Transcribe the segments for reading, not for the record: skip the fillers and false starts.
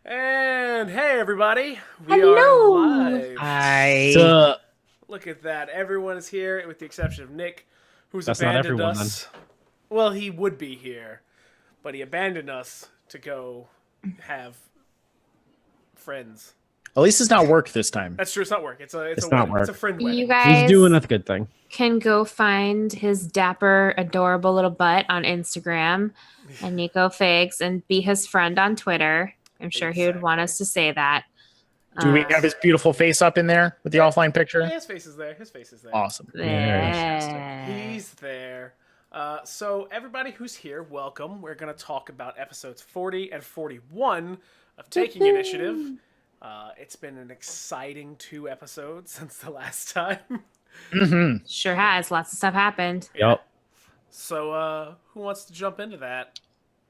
And hey, everybody, we are Hello. live. Hi. Look at that. Everyone is here, with the exception of Nick, who's That's not abandoned everyone, us. Well, he would be here, but he abandoned us to go have friends. At least it's not work this time. That's true. It's not work. It's not wedding. work. It's a friend wedding. You He's guys doing a good thing. can go find his dapper, adorable little butt on Instagram and Nico Figs and be his friend on Twitter. I'm sure he would want us to say that. Do we have his beautiful face up in there with the offline picture? Yeah, his face is there. His face is there. Awesome. Yeah. He's there. So everybody who's here, welcome. We're going to talk about episodes 40 and 41 of Taking Initiative. It's been an exciting 2 episodes since the last time. Mm-hmm. Sure has. Lots of stuff happened. Yep. So who wants to jump into that?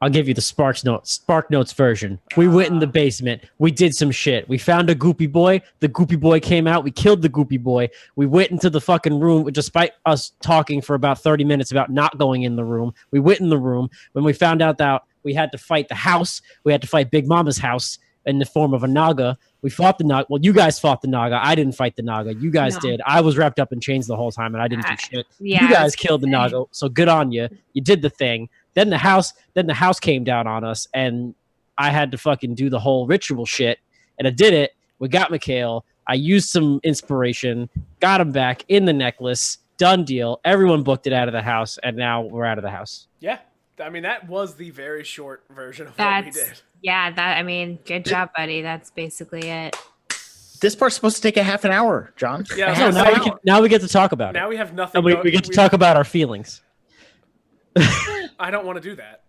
I'll give you the Spark Notes version. We went in the basement. We did some shit. We found a goopy boy. The goopy boy came out. We killed the goopy boy. We went into the fucking room, despite us talking for about 30 minutes about not going in the room. We went in the room. When we found out that we had to fight the house, we had to fight Big Mama's house in the form of a Naga. We fought the Naga. Well, you guys fought the Naga. I didn't fight the Naga. You guys did. I was wrapped up in chains the whole time, and I didn't do shit. Yeah, You guys killed the Naga, so good on you. You did the thing. Then the house came down on us, and I had to fucking do the whole ritual shit, and I did it. We got Mikhail. I used some inspiration, got him back in the necklace. Done deal. Everyone booked it out of the house, and now we're out of the house. Yeah. I mean, that was the very short version of what we did. Yeah, good job, buddy. That's basically it. This part's supposed to take a half an hour, John. Yeah, So now we get to talk about it. Now we have nothing. And we get to talk about our feelings. I don't want to do that.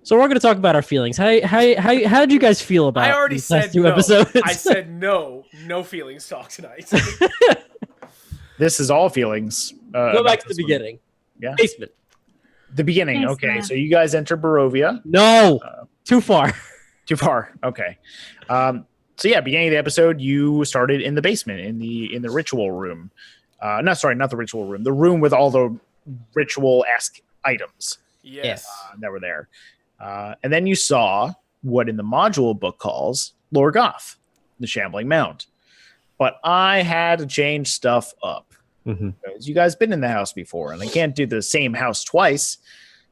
So we're going to talk about our feelings. How did you guys feel about I already these said last 2 no. episodes? I said no feelings talk tonight. This is all feelings. Go back to the beginning. Yeah. Basement. The beginning. Basement. Okay, so you guys enter Barovia. No. Too far. Too far. Okay. So yeah, beginning of the episode, you started in the basement in the ritual room. Not the ritual room. The room with all the ritual-esque items. Yes. That were there. And then you saw what in the module book calls Lorgoth, the Shambling Mound. But I had to change stuff up. Mm-hmm. Because you guys been in the house before, and I can't do the same house twice.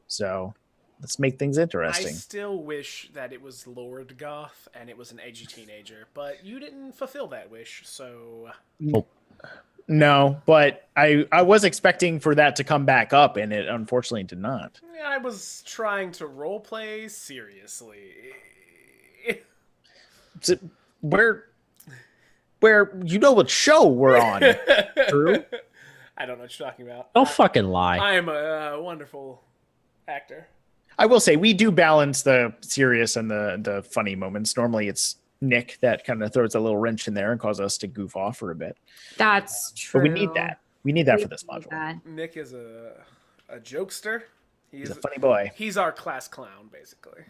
So let's make things interesting. I still wish that it was Lord Goth and it was an edgy teenager, but you didn't fulfill that wish, so... No, but I was expecting for that to come back up, and it unfortunately did not. Yeah, I was trying to roleplay seriously. So where you know what show we're on, Drew? I don't know what you're talking about. Don't fucking lie. I am a wonderful actor. I will say we do balance the serious and the funny moments. Normally it's Nick that kind of throws a little wrench in there and causes us to goof off for a bit. That's true. But we need that. We need that for this module. That. Nick is a jokester. He's a funny boy. He's our class clown, basically.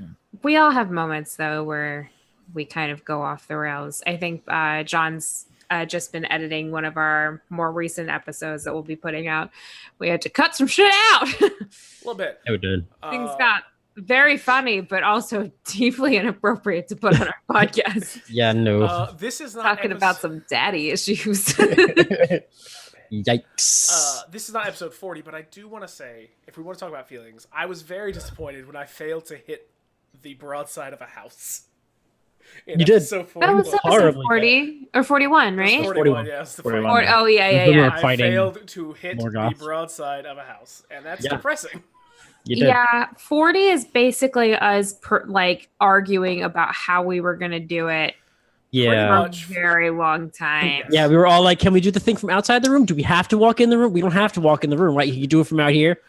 We all have moments, though, where we kind of go off the rails. I think John's just been editing one of our more recent episodes that we'll be putting out. We had to cut some shit out. A little bit. Yeah, we did. Things got very funny, but also deeply inappropriate to put on our podcast. Yeah, no. This is not Talking about some daddy issues. Yikes. This is not episode 40, but I do want to say, if we want to talk about feelings, I was very disappointed when I failed to hit the broadside of a house. You did. Episode 40. That was episode Horribly 40 or 41, right? 41, yeah. It's the 41. 41. Oh, yeah. We were I fighting failed to hit the Morgoth. broadside of a house, and that's Yeah. depressing. You did. Yeah, 40 is basically us arguing about how we were going to do it Yeah. for much. a very long time. Yes. Yeah, we were all like, can we do the thing from outside the room? Do we have to walk in the room? We don't have to walk in the room, right? You can do it from out here.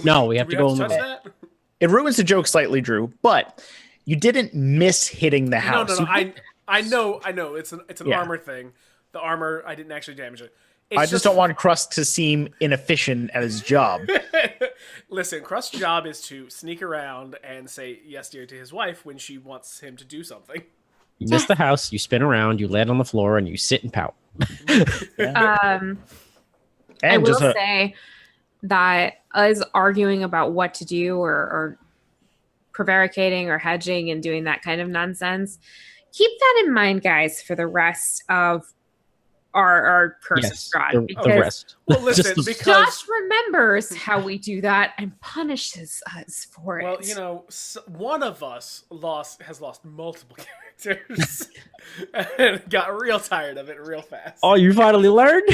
No, we have to go in the touch room. that? It ruins the joke slightly, Drew, but you didn't miss hitting the house. No. I know. It's an Yeah. armor thing. The armor, I didn't actually damage it. I just don't want Crust to seem inefficient at his job. Listen, Crust's job is to sneak around and say yes, dear, to his wife when she wants him to do something. You miss the house, you spin around, you land on the floor, and you sit and pout. And I will just say that us arguing about what to do or prevaricating or hedging and doing that kind of nonsense. Keep that in mind, guys, for the rest of our curse Yes, of God. the Because rest. Well, listen, Just the- because Josh remembers how we do that and punishes us for it. well, you know, one of us has lost multiple characters and got real tired of it real fast. Oh, you finally learned?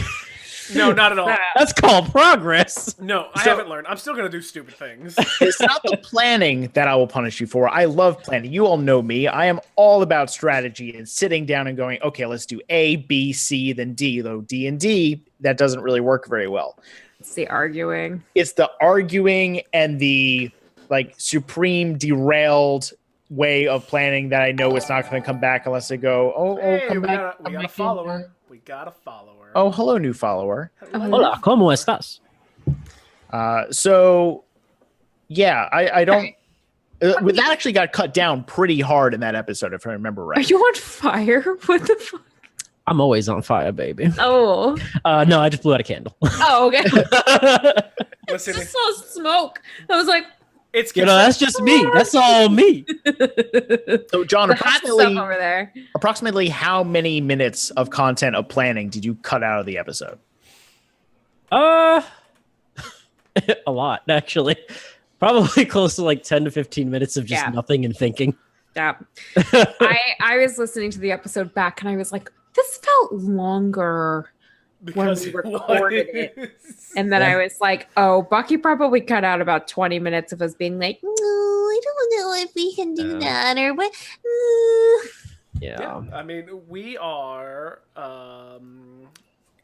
No, not at all. That's called progress. No, I haven't learned. I'm still gonna do stupid things. It's not the planning that I will punish you for. I love planning. You all know me. I am all about strategy and sitting down and going, okay, let's do A, B, C, then D. Though D and D, that doesn't really work very well. It's the arguing. It's the arguing and the like supreme derailed way of planning that I know it's not going to come back unless I go, Hey, come we back. got a follower. We got a follower. Oh, hello, new follower. Hola, ¿cómo estás? So, yeah, I don't. That actually got cut down pretty hard in that episode, if I remember Are right. you on fire? What the fuck? I'm always on fire, baby. Oh. No, I just blew out a candle. Oh, okay. Listen, Just saw smoke. I was like, it's You know, that's just me. That's all me. So, John, the hot stuff over there. approximately how many minutes of content of planning did you cut out of the episode? A lot, actually. Probably close to like 10 to 15 minutes of just Yeah. nothing and thinking. Yeah. I was listening to the episode back and I was like, this felt longer. because we it recorded it. was. And then I was like, oh, Bucky probably cut out about 20 minutes of us being like, no, I don't know if we can do that or what. Yeah, I mean, we are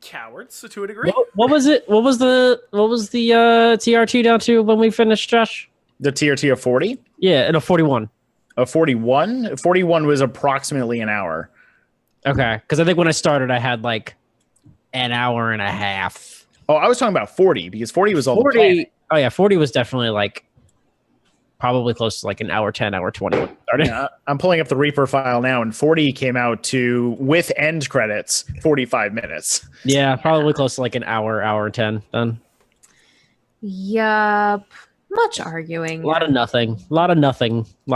cowards to a degree. What was it? What was the TRT down to when we finished, Josh? The TRT of 40? Yeah, no, 41. Of 41? 41 was approximately an hour. Okay, because I think when I started, I had like an hour and a half. Oh, I was talking about 40 because 40 was all the planning. 40. Oh yeah, 40 was definitely like probably close to like an hour 10, hour 20 when it started. Yeah, I'm pulling up the Reaper file now, and 40 came out to, with end credits, 45 minutes. Yeah, probably close to like an hour 10 then. Yup. Much arguing. A lot of nothing. A lot of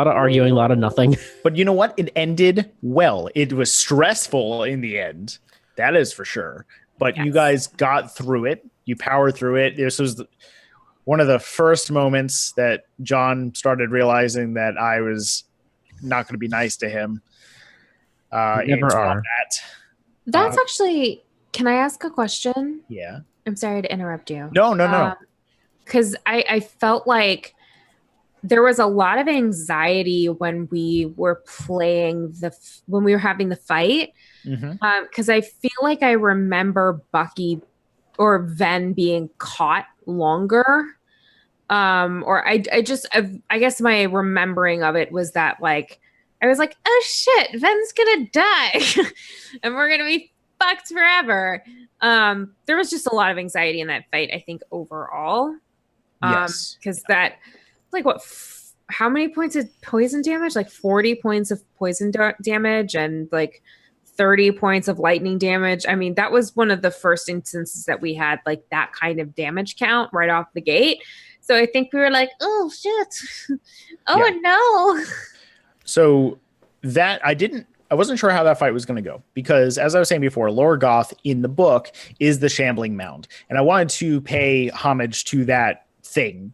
arguing, a lot of nothing. But you know what? It ended well. It was stressful in the end. That is for sure. But you Yes. guys got through it. You powered through it. This was one of the first moments that John started realizing that I was not going to be nice to him. You never are. That. That's actually, can I ask a question? Yeah. I'm sorry to interrupt you. No. Because I felt like there was a lot of anxiety when we were playing when we were having the fight. Mhm. Because I feel like I remember Bucky or Ven being caught longer. Or I guess my remembering of it was that like I was like, oh shit, Ven's gonna die, and we're gonna be fucked forever. There was just a lot of anxiety in that fight, I think, overall. Yes. Because that, like, what? How many points of poison damage? Like 40 points of poison damage and like 30 points of lightning damage. I mean, that was one of the first instances that we had like that kind of damage count right off the gate. So I think we were like, oh shit, no. So that I wasn't sure how that fight was going to go because, as I was saying before, Lorgoth in the book is the Shambling Mound, and I wanted to pay homage to that thing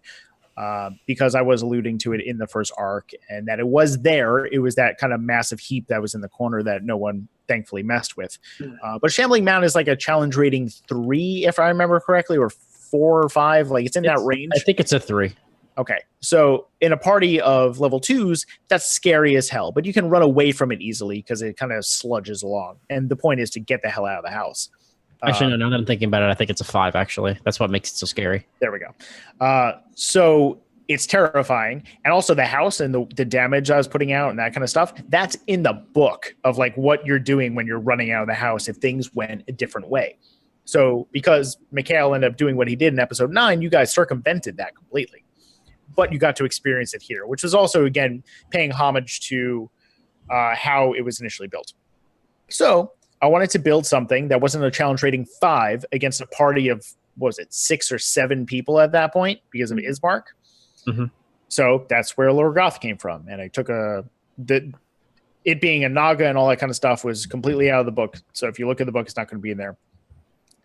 because I was alluding to it in the first arc, and that it was there. It was that kind of massive heap that was in the corner that no one thankfully messed with. But Shambling Mound is like a challenge rating 3, if I remember correctly, or 4 or 5. Like it's in that range. I think it's a 3. Okay, so in a party of level 2s, that's scary as hell, but you can run away from it easily because it kind of sludges along. And the point is to get the hell out of the house. Actually, no, now that I'm thinking about it, I think it's a 5, actually. That's what makes it so scary. There we go. So it's terrifying. And also the house and the damage I was putting out and that kind of stuff, that's in the book of like what you're doing when you're running out of the house if things went a different way. So because Mikhail ended up doing what he did in episode 9, you guys circumvented that completely. But you got to experience it here, which was also, again, paying homage to how it was initially built. So I wanted to build something that wasn't a challenge rating 5 against a party of, what was it, 6 or 7 people at that point because of Ismark. Mhm. So that's where Lorgoth came from. And I took it being a Naga and all that kind of stuff was completely out of the book. So if you look at the book, it's not going to be in there.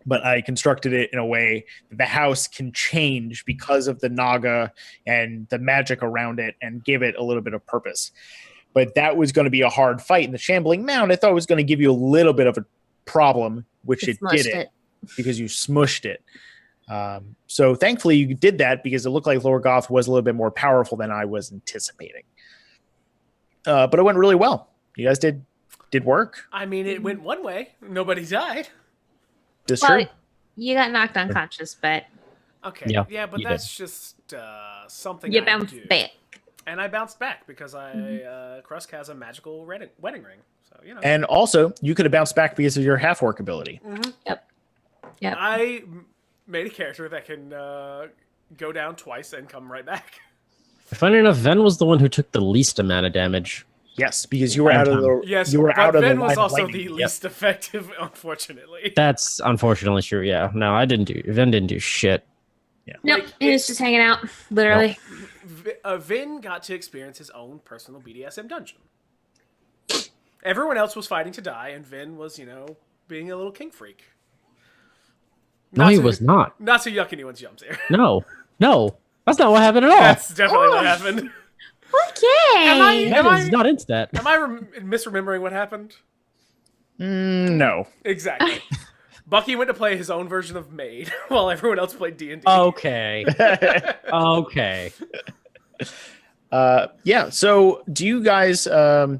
But I constructed it in a way that the house can change because of the Naga and the magic around it and give it a little bit of purpose. But that was going to be a hard fight. And the Shambling Mound, I thought was going to give you a little bit of a problem, which it didn't because you smushed it. So thankfully you did that because it looked like Lorgoth was a little bit more powerful than I was anticipating. But it went really well. You guys did work. I mean, it went one way. Nobody died. That's true. You got knocked unconscious, but Okay. Yeah, but that's just something you I bounced do. back. And I bounced back because Krusk has a magical wedding ring. So, you know. And also, you could have bounced back because of your half-orc ability. Mm-hmm. Yep. I made a character that can go down twice and come right back. Funny enough, Ven was the one who took the least amount of damage. Yes, because you were out of the yes, you were but out of Ven the was line of also lightning. the least effective, unfortunately. That's unfortunately true. Yeah, no, Ven didn't do shit. Yeah. Nope, he was just hanging out, literally. Vin got to experience his own personal BDSM dungeon. Everyone else was fighting to die, and Vin was, being a little kink freak. No, he was not. Not to yuck anyone's yums here. No, that's not what happened at all. That's definitely what happened. Okay. Am I not into that. Am I misremembering what happened? No. Exactly. Bucky went to play his own version of Maid while everyone else played D&D. Okay. Okay. Yeah. So, do you guys?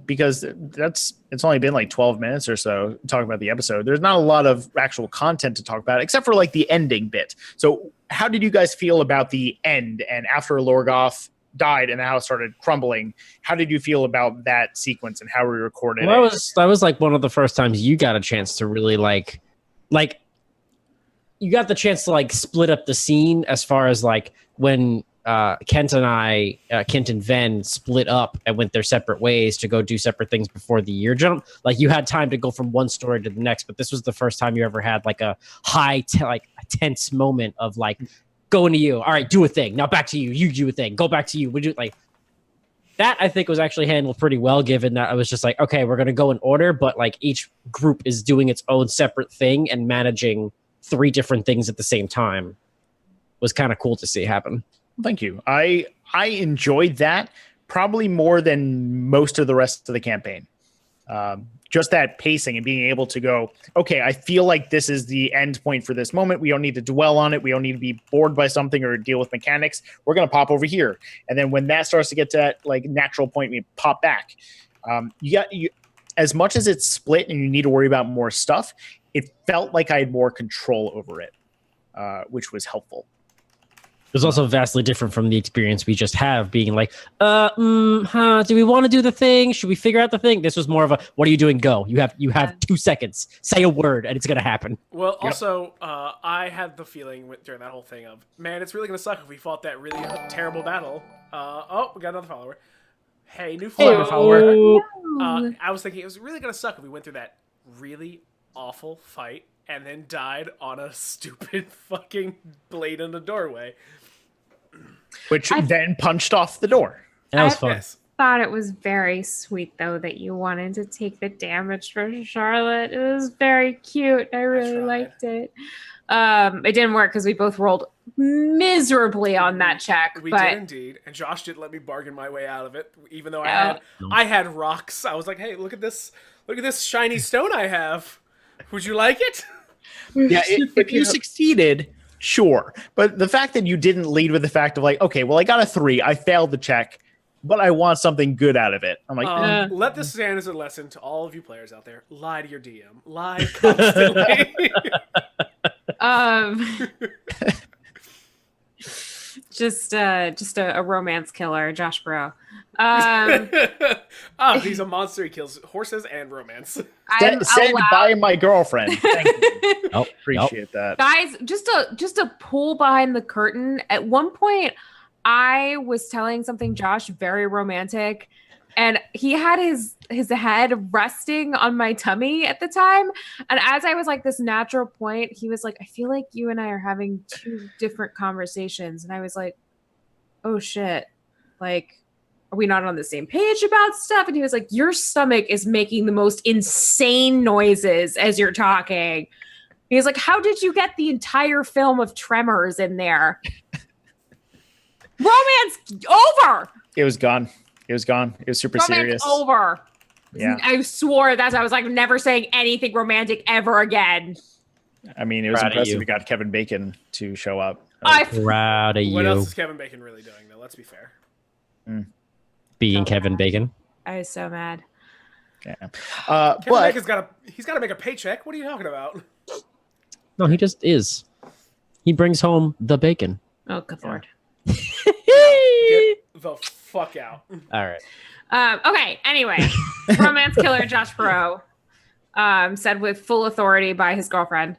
Because it's only been like 12 minutes or so talking about the episode. There's not a lot of actual content to talk about except for like the ending bit. So, how did you guys feel about the end? And after Lorgoth died and the house started crumbling, how did you feel about that sequence and how we recorded it? That was like one of the first times you got a chance to really like you got the chance to like split up the scene as far as like when Kent and Ven split up and went their separate ways to go do separate things before the year jump. Like you had time to go from one story to the next, but this was the first time you ever had like a tense moment of like going to you. All right, do a thing. Now back to you. You do a thing. Go back to you. Would you like that? I think was actually handled pretty well, given that I was just like, okay, we're gonna go in order, but like each group is doing its own separate thing and managing 3 different things at the same time. Was kind of cool to see happen. Thank you. I enjoyed that probably more than most of the rest of the campaign. Just that pacing and being able to go, okay, I feel like this is the end point for this moment. We don't need to dwell on it. We don't need to be bored by something or deal with mechanics. We're going to pop over here. And then when that starts to get to that like natural point, we pop back. You as much as it's split and you need to worry about more stuff, it felt like I had more control over it, which was helpful. It was also vastly different from the experience we just have being like, do we want to do the thing? Should we figure out the thing? This was more of a, what are you doing? Go. You have 2 seconds. Say a word and it's going to happen. Well, also, I had the feeling during that whole thing of, man, it's really going to suck if we fought that really terrible battle. We got another follower. Hey, new follower. I was thinking it was really going to suck if we went through that really awful fight and then died on a stupid fucking blade in the doorway. Which then punched off the door. That was fun. Yes. Thought it was very sweet though that you wanted to take the damage for Charlotte. It was very cute. I really liked it. It didn't work because we both rolled miserably on that check. We did indeed, and Josh didn't let me bargain my way out of it, even though I had rocks. I was like, "Hey, look at this shiny stone I have. Would you like it?" Yeah, if you succeeded, sure. But the fact that you didn't lead with the fact of like, okay, well, I got a 3, I failed the check, but I want something good out of it. I'm like, let this stand as a lesson to all of you players out there. Lie to your DM. Lie constantly. Just a romance killer, Josh Perault. He's a monster. He kills horses and romance. Send by my girlfriend. Thank you. Appreciate that. Guys, just a pull behind the curtain. At one point, I was telling something Josh very romantic, and he had his head resting on my tummy at the time. And as I was like this natural point, he was like, I feel like you and I are having 2 different conversations. And I was like, oh shit. like, are we not on the same page about stuff? And he was like, your stomach is making the most insane noises as you're talking. He was like, how did you get the entire film of Tremors in there? Romance over. It was gone. It was gone. It was super Romance serious. over. Yeah. I swore that I was like, never saying anything romantic ever again. I mean, it was Proud of impressive. you. We got Kevin Bacon to show up. Proud of What you else is Kevin Bacon really doing, though? Let's be fair. being Kevin Bacon. I was so mad. Yeah. Kevin But Bacon's he's got to make a paycheck. What are you talking about? No, he just is. He brings home the bacon. Oh, good lord. Get the fuck out. All right. Okay, anyway. Romance killer Josh Perault, said with full authority by his girlfriend.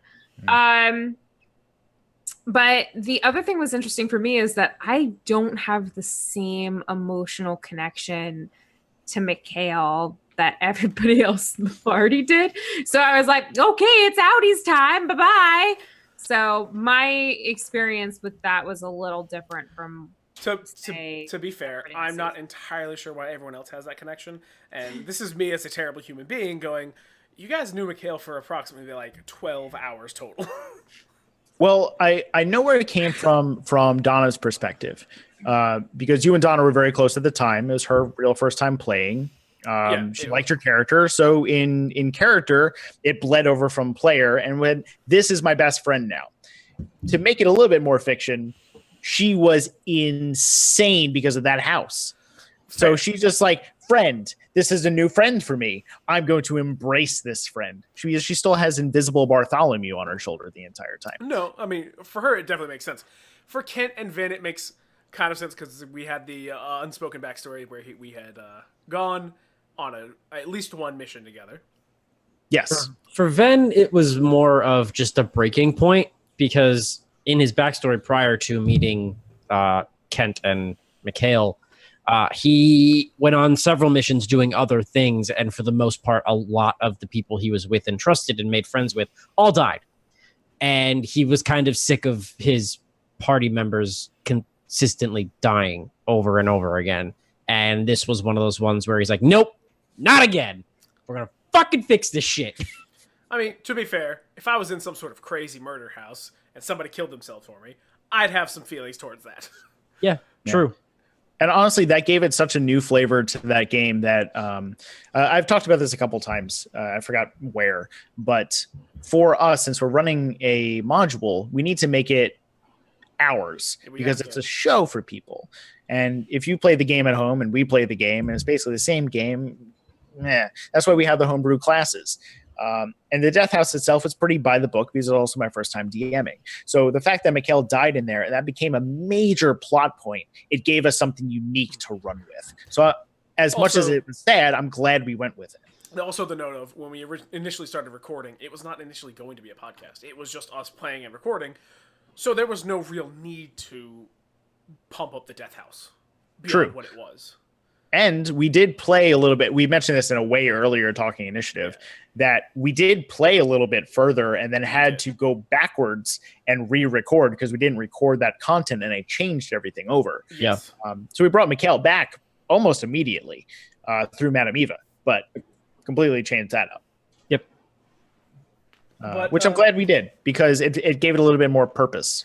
But the other thing was interesting for me is that I don't have the same emotional connection to Mikhail that everybody else in the party did. So I was like, okay, it's outies time. Bye-bye. So my experience with that was a little different from To be fair, everybody I'm not sees. entirely sure why everyone else has that connection. And this is me as a terrible human being going, you guys knew Mikhail for approximately like 12 hours total. well, I know where it came from Donna's perspective, because you and Donna were very close at the time. It was her real first time playing. She liked your character, so in character, it bled over from player. And when this is my best friend now, to make it a little bit more fiction, she was insane because of that house. So she's just like, friend, this is a new friend for me. I'm going to embrace this friend. She still has invisible Bartholomew on her shoulder the entire time. No, I mean, for her, it definitely makes sense. For Kent and Vin, it makes kind of sense because we had the unspoken backstory where we had gone on at least one mission together. Yes. For Ven, it was more of just a breaking point because in his backstory prior to meeting Kent and Mikhail, he went on several missions doing other things, and for the most part, a lot of the people he was with and trusted and made friends with all died. And he was kind of sick of his party members consistently dying over and over again. And this was one of those ones where he's like, nope, not again. We're going to fucking fix this shit. I mean, to be fair, if I was in some sort of crazy murder house and somebody killed themselves for me, I'd have some feelings towards that. Yeah, true. And honestly, that gave it such a new flavor to that game that I've talked about this a couple times. I forgot where. But for us, since we're running a module, we need to make it ours because it's a show for people. And if you play the game at home and we play the game and it's basically the same game, that's why we have the homebrew classes. And the Death House itself is pretty by the book because it's also my first time DMing. So the fact that Mikhail died in there, that became a major plot point. It gave us something unique to run with. So as much as it was sad, I'm glad we went with it. Also, the note of when we initially started recording, it was not initially going to be a podcast. It was just us playing and recording. So there was no real need to pump up the Death House beyond what it was. And we did play a little bit. We mentioned this in a way earlier talking initiative, that we did play a little bit further and then had to go backwards and re-record because we didn't record that content and I changed everything over. Yes. So we brought Mikhail back almost immediately through Madame Eva, but completely changed that up. Yep. Which I'm glad we did because it gave it a little bit more purpose.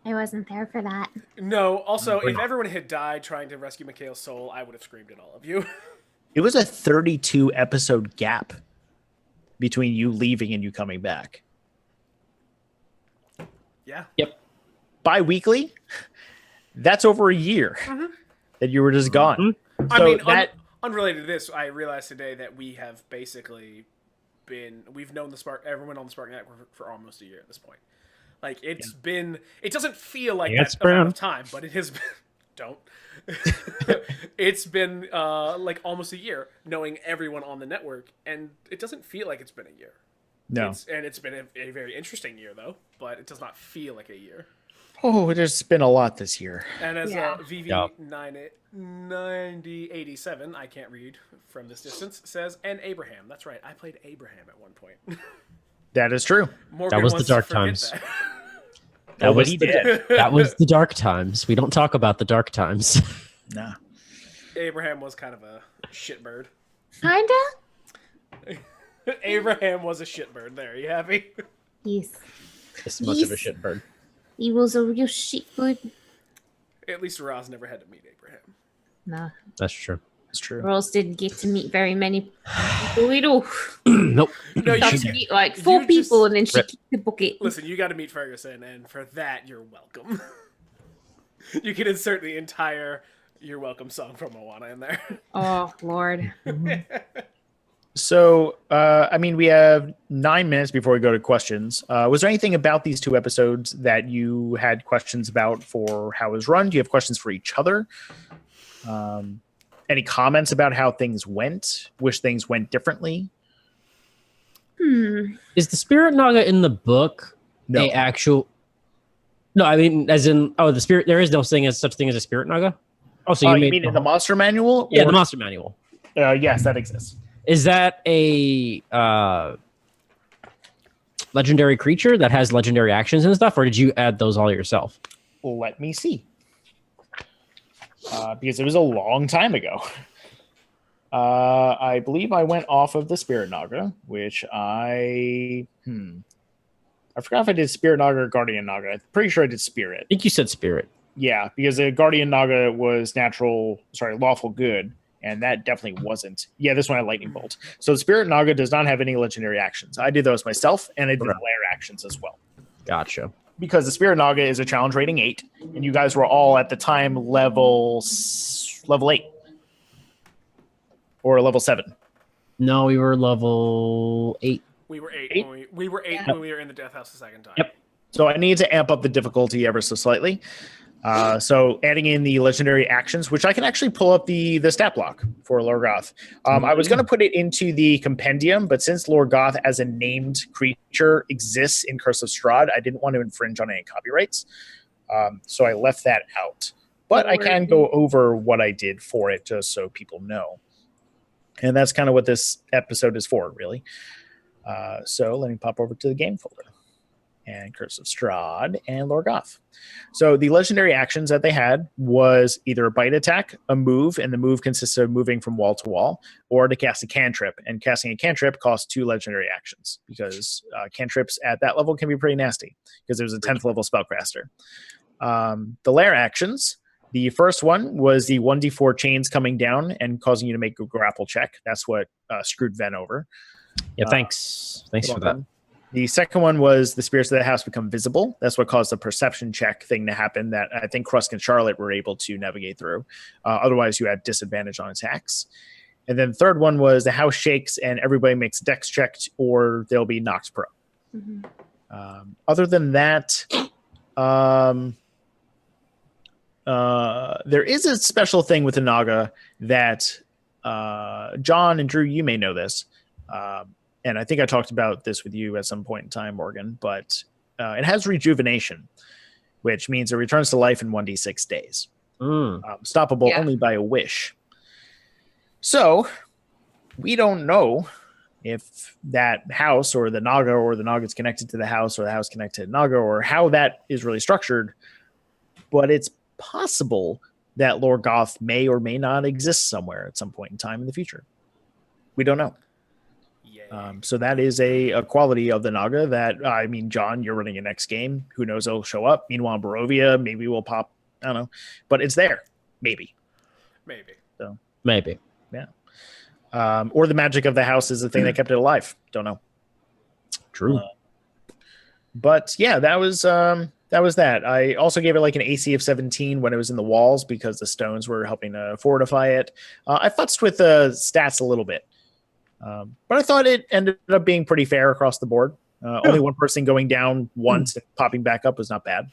I wasn't there for that. No, also, if everyone had died trying to rescue Mikhail's soul, I would have screamed at all of you. It was a 32 episode gap between you leaving and you coming back. Yeah. Yep. Bi-weekly? That's over a year that you were just gone. Mm-hmm. I mean, unrelated to this, I realized today that we have basically we've known everyone on the Spark Network for almost a year at this point. Like, it doesn't feel like that amount of time, but it has been, don't. It's been, like, almost a year knowing everyone on the network, and it doesn't feel like it's been a year. No. It's been a very interesting year, though, but it does not feel like a year. Oh, there's been a lot this year. And as VV9087, I can't read from this distance, says, and Abraham. That's right, I played Abraham at one point. That is true. Morgan That was the wants to dark forget times. That. He did. That was the dark times. We don't talk about the dark times. Nah. Abraham was kind of a shitbird. Kinda? Abraham was a shitbird. There, you happy? Yes. This much of a Yes. shitbird. He was a real shitbird. At least Roz never had to meet Abraham. Nah. That's true. It's true. Rose didn't get to meet very many people at all. Nope. No, you Got to should, meet like 4 you people just- and then she Rip. kicked the bucket. listen. You got to meet Ferguson, and for that, you're welcome. You can insert the entire "You're Welcome" song from Moana in there. Oh Lord. So, I mean, we have 9 minutes before we go to questions. Was there anything about these 2 episodes that you had questions about for how it was run? Do you have questions for each other? Any comments about how things went? Wish things went differently? Is the spirit naga in the book No. a actual? No, I mean, as in, the spirit. There is no such thing as a spirit naga. Oh, so You mean in the monster manual? Yeah, Or- the monster manual. Yes, that exists. Is that a legendary creature that has legendary actions and stuff, or did you add those all yourself? Let me see. Because it was a long time ago. I believe I went off of the Spirit Naga, which I forgot if I did Spirit Naga or Guardian Naga. I'm pretty sure I did Spirit. I think you said spirit. Yeah, because the Guardian Naga was lawful good, and that definitely wasn't. Yeah, this one had Lightning Bolt. So the Spirit Naga does not have any legendary actions. I did those myself, and I did the Okay. lair actions as well. Gotcha. Because the Spirit Naga is a challenge rating 8, and you guys were all at the time level 8 or level 7. No, we were level 8. We were eight. Eight? We were 8 when we were in the Death House the second time. Yep. So I need to amp up the difficulty ever so slightly. So adding in the legendary actions, which I can actually pull up the stat block for Lorgoth. I was going to put it into the compendium, but since Lorgoth as a named creature exists in Curse of Strahd, I didn't want to infringe on any copyrights. So I left that out. But I can go over what I did for it just so people know. And that's kind of what this episode is for, really. So let me pop over to the game folder. And Curse of Strahd, and Lorgoth. So the legendary actions that they had was either a bite attack, a move, and the move consists of moving from wall to wall, or to cast a cantrip. And casting a cantrip costs 2 legendary actions, because cantrips at that level can be pretty nasty, because there's a 10th level spellcaster. The lair actions, the first one was the 1d4 chains coming down and causing you to make a grapple check. That's what screwed Ven over. Yeah, thanks. Thanks for that. The second one was the spirits of the house become visible. That's what caused the perception check thing to happen that I think Krusk and Charlotte were able to navigate through. Otherwise, you had disadvantage on attacks. And then the third one was the house shakes and everybody makes dex checked or they'll be knocked prone. Other than that, there is a special thing with the Naga that John and Drew, you may know this. And I think I talked about this with you at some point in time, Morgan, but it has rejuvenation, which means it returns to life in 1d6 days. Stoppable only by a wish. So we don't know if that house or the Naga is connected to the house or the house connected to Naga or how that is really structured, but it's possible that Lorgoth may or may not exist somewhere at some point in time in the future. We don't know. So that is a quality of the Naga that, I mean, John, you're running a next game. Who knows it'll show up. Meanwhile, Barovia, maybe we'll pop. I don't know. But it's there. Maybe. So Maybe. Yeah. Or the magic of the house is the thing that kept it alive. Don't know. True. But yeah, that was that. I also gave it like an AC of 17 when it was in the walls because the stones were helping to fortify it. I futzed with the stats a little bit. But I thought it ended up being pretty fair across the board. Only one person going down once and popping back up was not bad.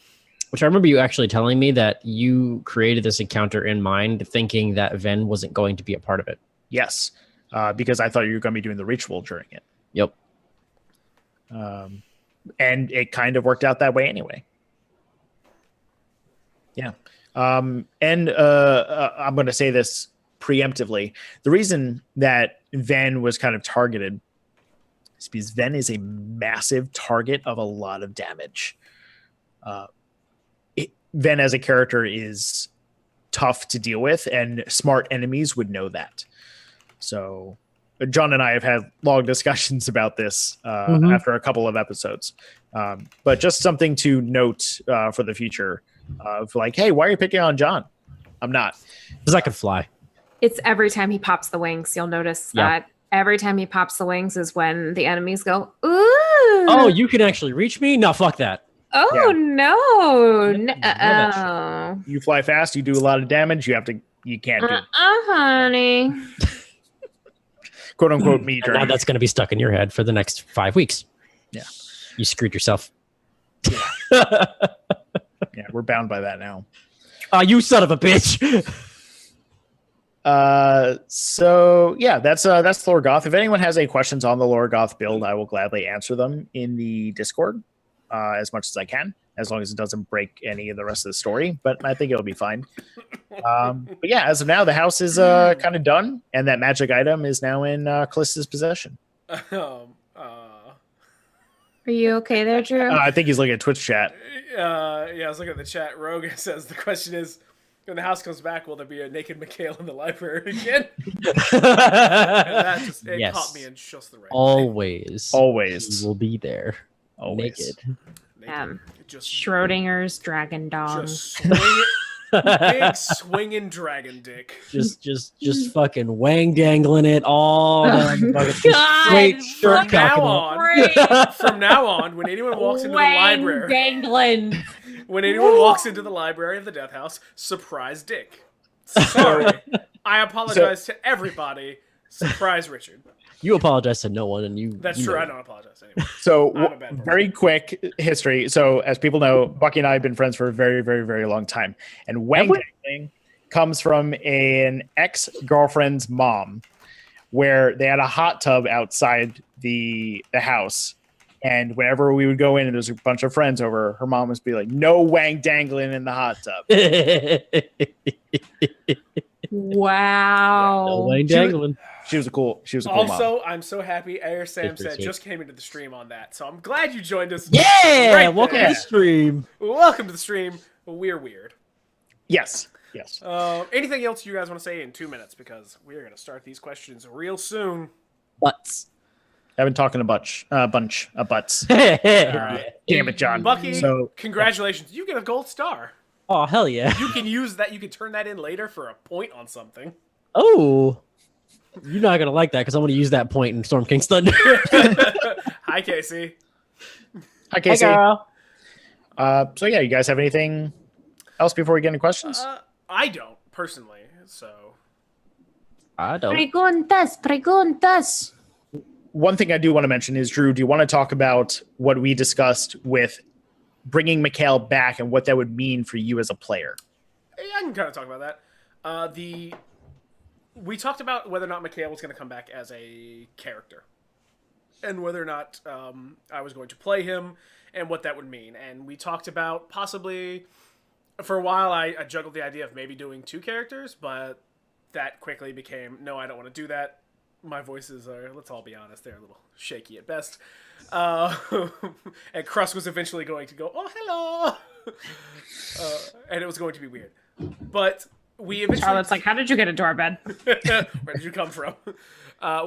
Which I remember you actually telling me that you created this encounter in mind, thinking that Ven wasn't going to be a part of it. Yes, because I thought you were going to be doing the ritual during it. Yep. And it kind of worked out that way anyway. Yeah. And I'm going to say this preemptively. The reason that Ven was kind of targeted is because Ven is a massive target of a lot of damage. Ven as a character is tough to deal with, and smart enemies would know that. So John and I have had long discussions about this after a couple of episodes. But just something to note for the future of like, hey, why are you picking on John? I'm not. Because I can fly. It's every time he pops the wings. You'll notice that every time he pops the wings is when the enemies go, ooh. Oh, you can actually reach me? No, fuck that. Oh, no. You fly fast, you do a lot of damage, you can't do it. Honey. Quote unquote me And now journey. that's going to be stuck in your head for the next 5 weeks. Yeah. You screwed yourself. Yeah, we're bound by that now. Oh, you son of a bitch. So yeah, that's Lore Goth. If anyone has any questions on the Lore Goth build, I will gladly answer them in the Discord as much as I can, as long as it doesn't break any of the rest of the story. But I think it'll be fine. But yeah, as of now, the house is kind of done, and that magic item is now in Callista's possession. Are you okay there, Drew? I think he's looking at Twitch chat. Yeah, I was looking at the chat. Rogue says the question is, when the house comes back, will there be a naked Mikhail in the library again? And that just caught me in just the right Always. Always. He will be there. Always. Naked. Just Schrodinger's dragon dong. Just big swinging dragon dick. Just fucking wang dangling it all down the fucking God, straight shirt From now on, when anyone walks into the library, dangling. when anyone walks into the library of the Death House, surprise dick. Sorry, I apologize to everybody. Surprise Richard. You apologize to no one, and you. That's you true. know. I don't apologize anyway. So I'm a bad person. very quick history. So as people know, Bucky and I have been friends for a very, very, very long time. And wang dangling comes from an ex-girlfriend's mom, where they had a hot tub outside the house. And whenever we would go in and there's a bunch of friends over, her mom would be like, "No wang dangling in the hot tub." Wow. No wang dangling. She was a cool mom. Also, I'm so happy Air Sam said just came into the stream on that. So I'm glad you joined us. Yeah, Right welcome there. to the stream. Welcome to the stream. We're weird. Yes. Anything else you guys want to say in 2 minutes? Because we're going to start these questions real soon. Butts. I've been talking a bunch of butts. Right. Damn it, John. Bucky, So congratulations. You get a gold star. Oh hell yeah! You can use that. You can turn that in later for a point on something. Oh, you're not gonna like that because I'm gonna use that point in Storm King's Thunder. Hi, Casey. Hi, Casey. Hey, girl. So yeah, you guys have anything else before we get into questions? I don't, personally. So I don't. Preguntas. One thing I do want to mention is, Drew, do you want to talk about what we discussed with bringing Mikhail back and what that would mean for you as a player? yeah, I can kind of talk about that. We talked about whether or not Mikhail was going to come back as a character, and whether or not I was going to play him, and what that would mean. And we talked about possibly, for a while, I juggled the idea of maybe doing 2 characters, but that quickly became, no, I don't want to do that. My voices are, let's all be honest, they're a little shaky at best. And Crust was eventually going to go, oh, hello! And it was going to be weird. But we eventually... Charlotte's like, how did you get a doorbed? Where did you come from?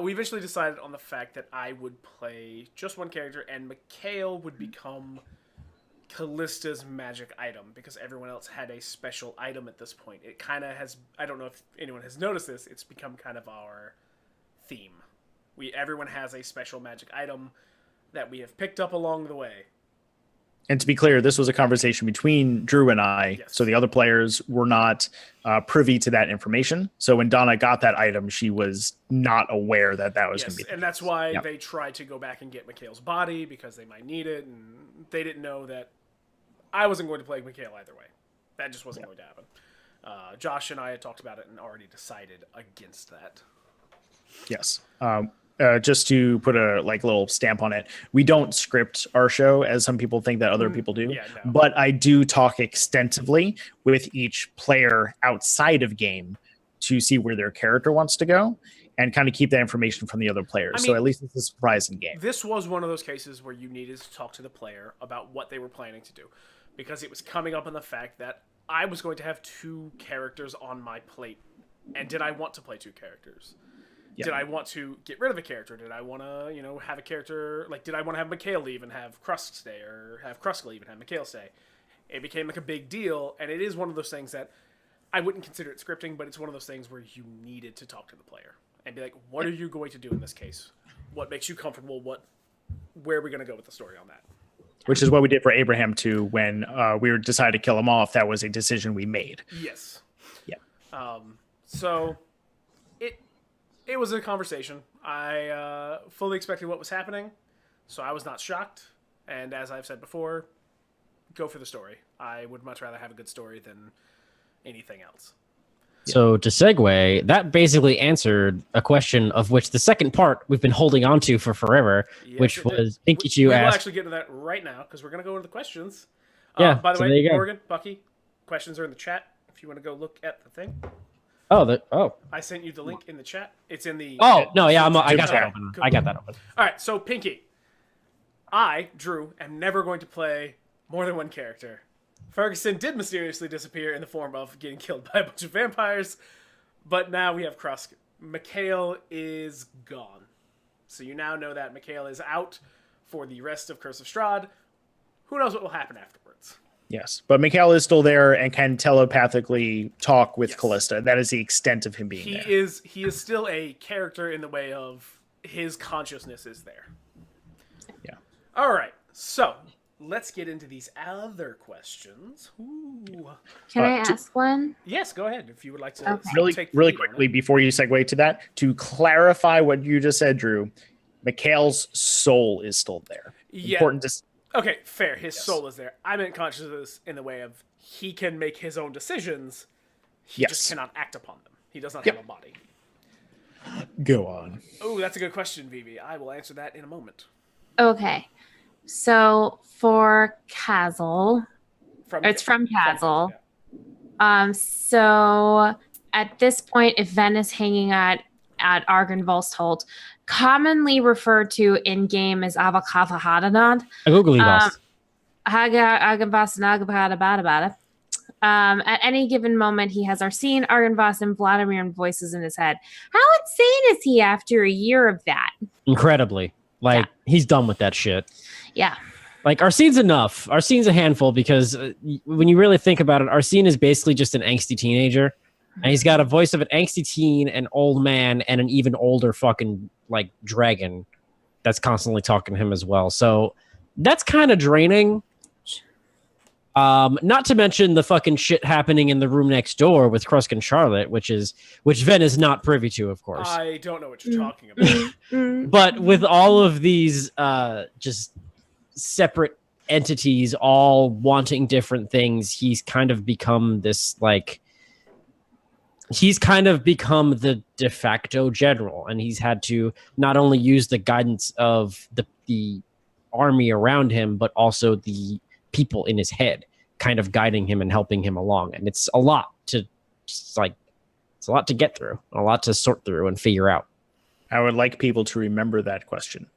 We eventually decided on the fact that I would play just one character, and Mikhail would become Callista's magic item, because everyone else had a special item at this point. It kind of has... I don't know if anyone has noticed this. It's become kind of our theme. Everyone has a special magic item that we have picked up along the way. And to be clear, this was a conversation between Drew and I, Yes. so the other players were not privy to that information. So when Donna got that item, she was not aware that was going to be. And that's why Yep. they tried to go back and get Mikhail's body, because they might need it, and they didn't know that I wasn't going to play Mikhail either way. That just wasn't going to happen. Josh and I had talked about it and already decided against that. Yes. Just to put a little stamp on it, we don't script our show as some people think that other people do. Yeah, no. But I do talk extensively with each player outside of game to see where their character wants to go and kind of keep that information from the other players. So at least it's a surprise in game. This was one of those cases where you needed to talk to the player about what they were planning to do, because it was coming up on the fact that I was going to have 2 characters on my plate. And did I want to play 2 characters? Yeah. Did I want to get rid of a character? Did I want to, have a character... Like, did I want to have Mikhail leave and have Krusk stay? Or have Krusk leave and have Mikhail stay? It became, like, a big deal. And it is one of those things that I wouldn't consider it scripting, but it's one of those things where you needed to talk to the player. And be like, what are you going to do in this case? What makes you comfortable? Where are we going to go with the story on that? Which is what we did for Abraham too. When we decided to kill him off, that was a decision we made. Yes. Yeah. So it was a conversation. I fully expected what was happening, so I was not shocked. And as I've said before, go for the story. I would much rather have a good story than anything else. So to segue, that basically answered a question of which the second part we've been holding on to for forever, Yes, which it was did. Pinky We'll asked. actually get into that right now because we're going to go into the questions. Yeah, By the so there way, you go. Morgan, Bucky, questions are in the chat if you want to go look at the thing. Oh, I sent you the link in the chat. It's in the... no, yeah, I got Okay, that open. cool. I got that open. All right, so Pinky. I, Drew, am never going to play more than one character. Ferguson did mysteriously disappear in the form of getting killed by a bunch of vampires, but now we have Krusk. Mikhail is gone. So you now know that Mikhail is out for the rest of Curse of Strahd. Who knows what will happen afterwards? Yes, but Mikhail is still there and can telepathically talk with Yes. Callista. That is the extent of him being there. He is still a character in the way of his consciousness is there. Yeah. All right, so let's get into these other questions. Ooh. Can I ask one? Yes, go ahead if you would like to. Okay. Really, take the really lead on quickly it. before you segue to that, to clarify what you just said, Drew, Mikhail's soul is still there. Yeah. Important to Okay, fair. His Yes. soul is there. I meant consciousness in the way of he can make his own decisions. He Yes. just cannot act upon them. He does not Yep. have a body. go on. Oh, that's a good question, Vivi. I will answer that in a moment. Okay. So for Kazel, it's from Kazel. So at this point, if Ven is hanging at Argynvolstholt, commonly referred to in game as Avakava Hadanad. A googly boss. At any given moment, he has Arsene, Argynvost, and Vladimir and voices in his head. How insane is he after a year of that? Incredibly. Like, he's done with that shit. Yeah. Like, Arsene's enough. Arsene's a handful because when you really think about it, Arsene is basically just an angsty teenager. And he's got a voice of an angsty teen, an old man, and an even older fucking, like, dragon that's constantly talking to him as well. So that's kind of draining. Not to mention the fucking shit happening in the room next door with Krusk and Charlotte, which Ven is not privy to, of course. I don't know what you're talking about. But with all of these just separate entities all wanting different things, he's kind of become this, like, he's kind of become the de facto general, and he's had to not only use the guidance of the army around him, but also the people in his head kind of guiding him and helping him along. And it's a lot to get through, a lot to sort through and figure out. I would like people to remember that question.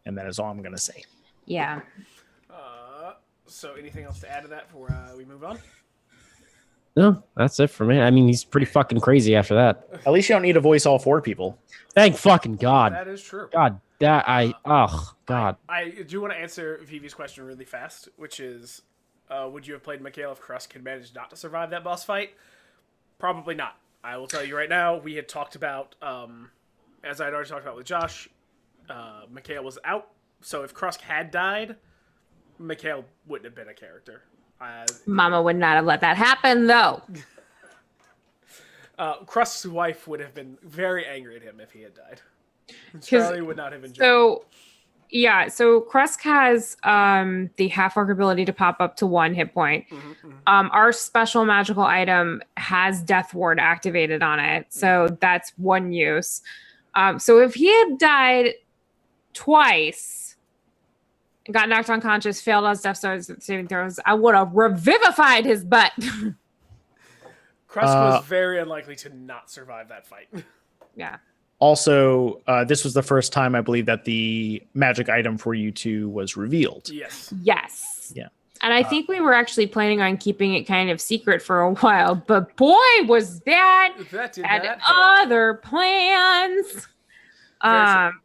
And that is all I'm going to say. Yeah. So anything else to add to that before we move on? No, that's it for me. I mean, he's pretty fucking crazy after that. At least you don't need to voice all 4 people. Thank fucking God. That is true. God, God. I do want to answer Vivi's question really fast, which is, would you have played Mikhail if Krusk had managed not to survive that boss fight? Probably not. I will tell you right now, we had talked about, as I had already talked about with Josh, Mikhail was out, so if Krusk had died, Mikhail wouldn't have been a character. Mama would not have let that happen, though. Krusk's wife would have been very angry at him if he had died. Charlie would not have enjoyed it. So Krusk has the half-orc ability to pop up to 1 hit point. Our special magical item has Death Ward activated on it, so that's 1 use. So if he had died twice, got knocked unconscious, failed on Death saving throws, I would have revivified his butt. Krusk was very unlikely to not survive that fight. Yeah. Also, this was the first time I believe that the magic item for you two was revealed. Yes. Yes. Yeah. And I think we were actually planning on keeping it kind of secret for a while, but boy, was that That had not other plans. Very true.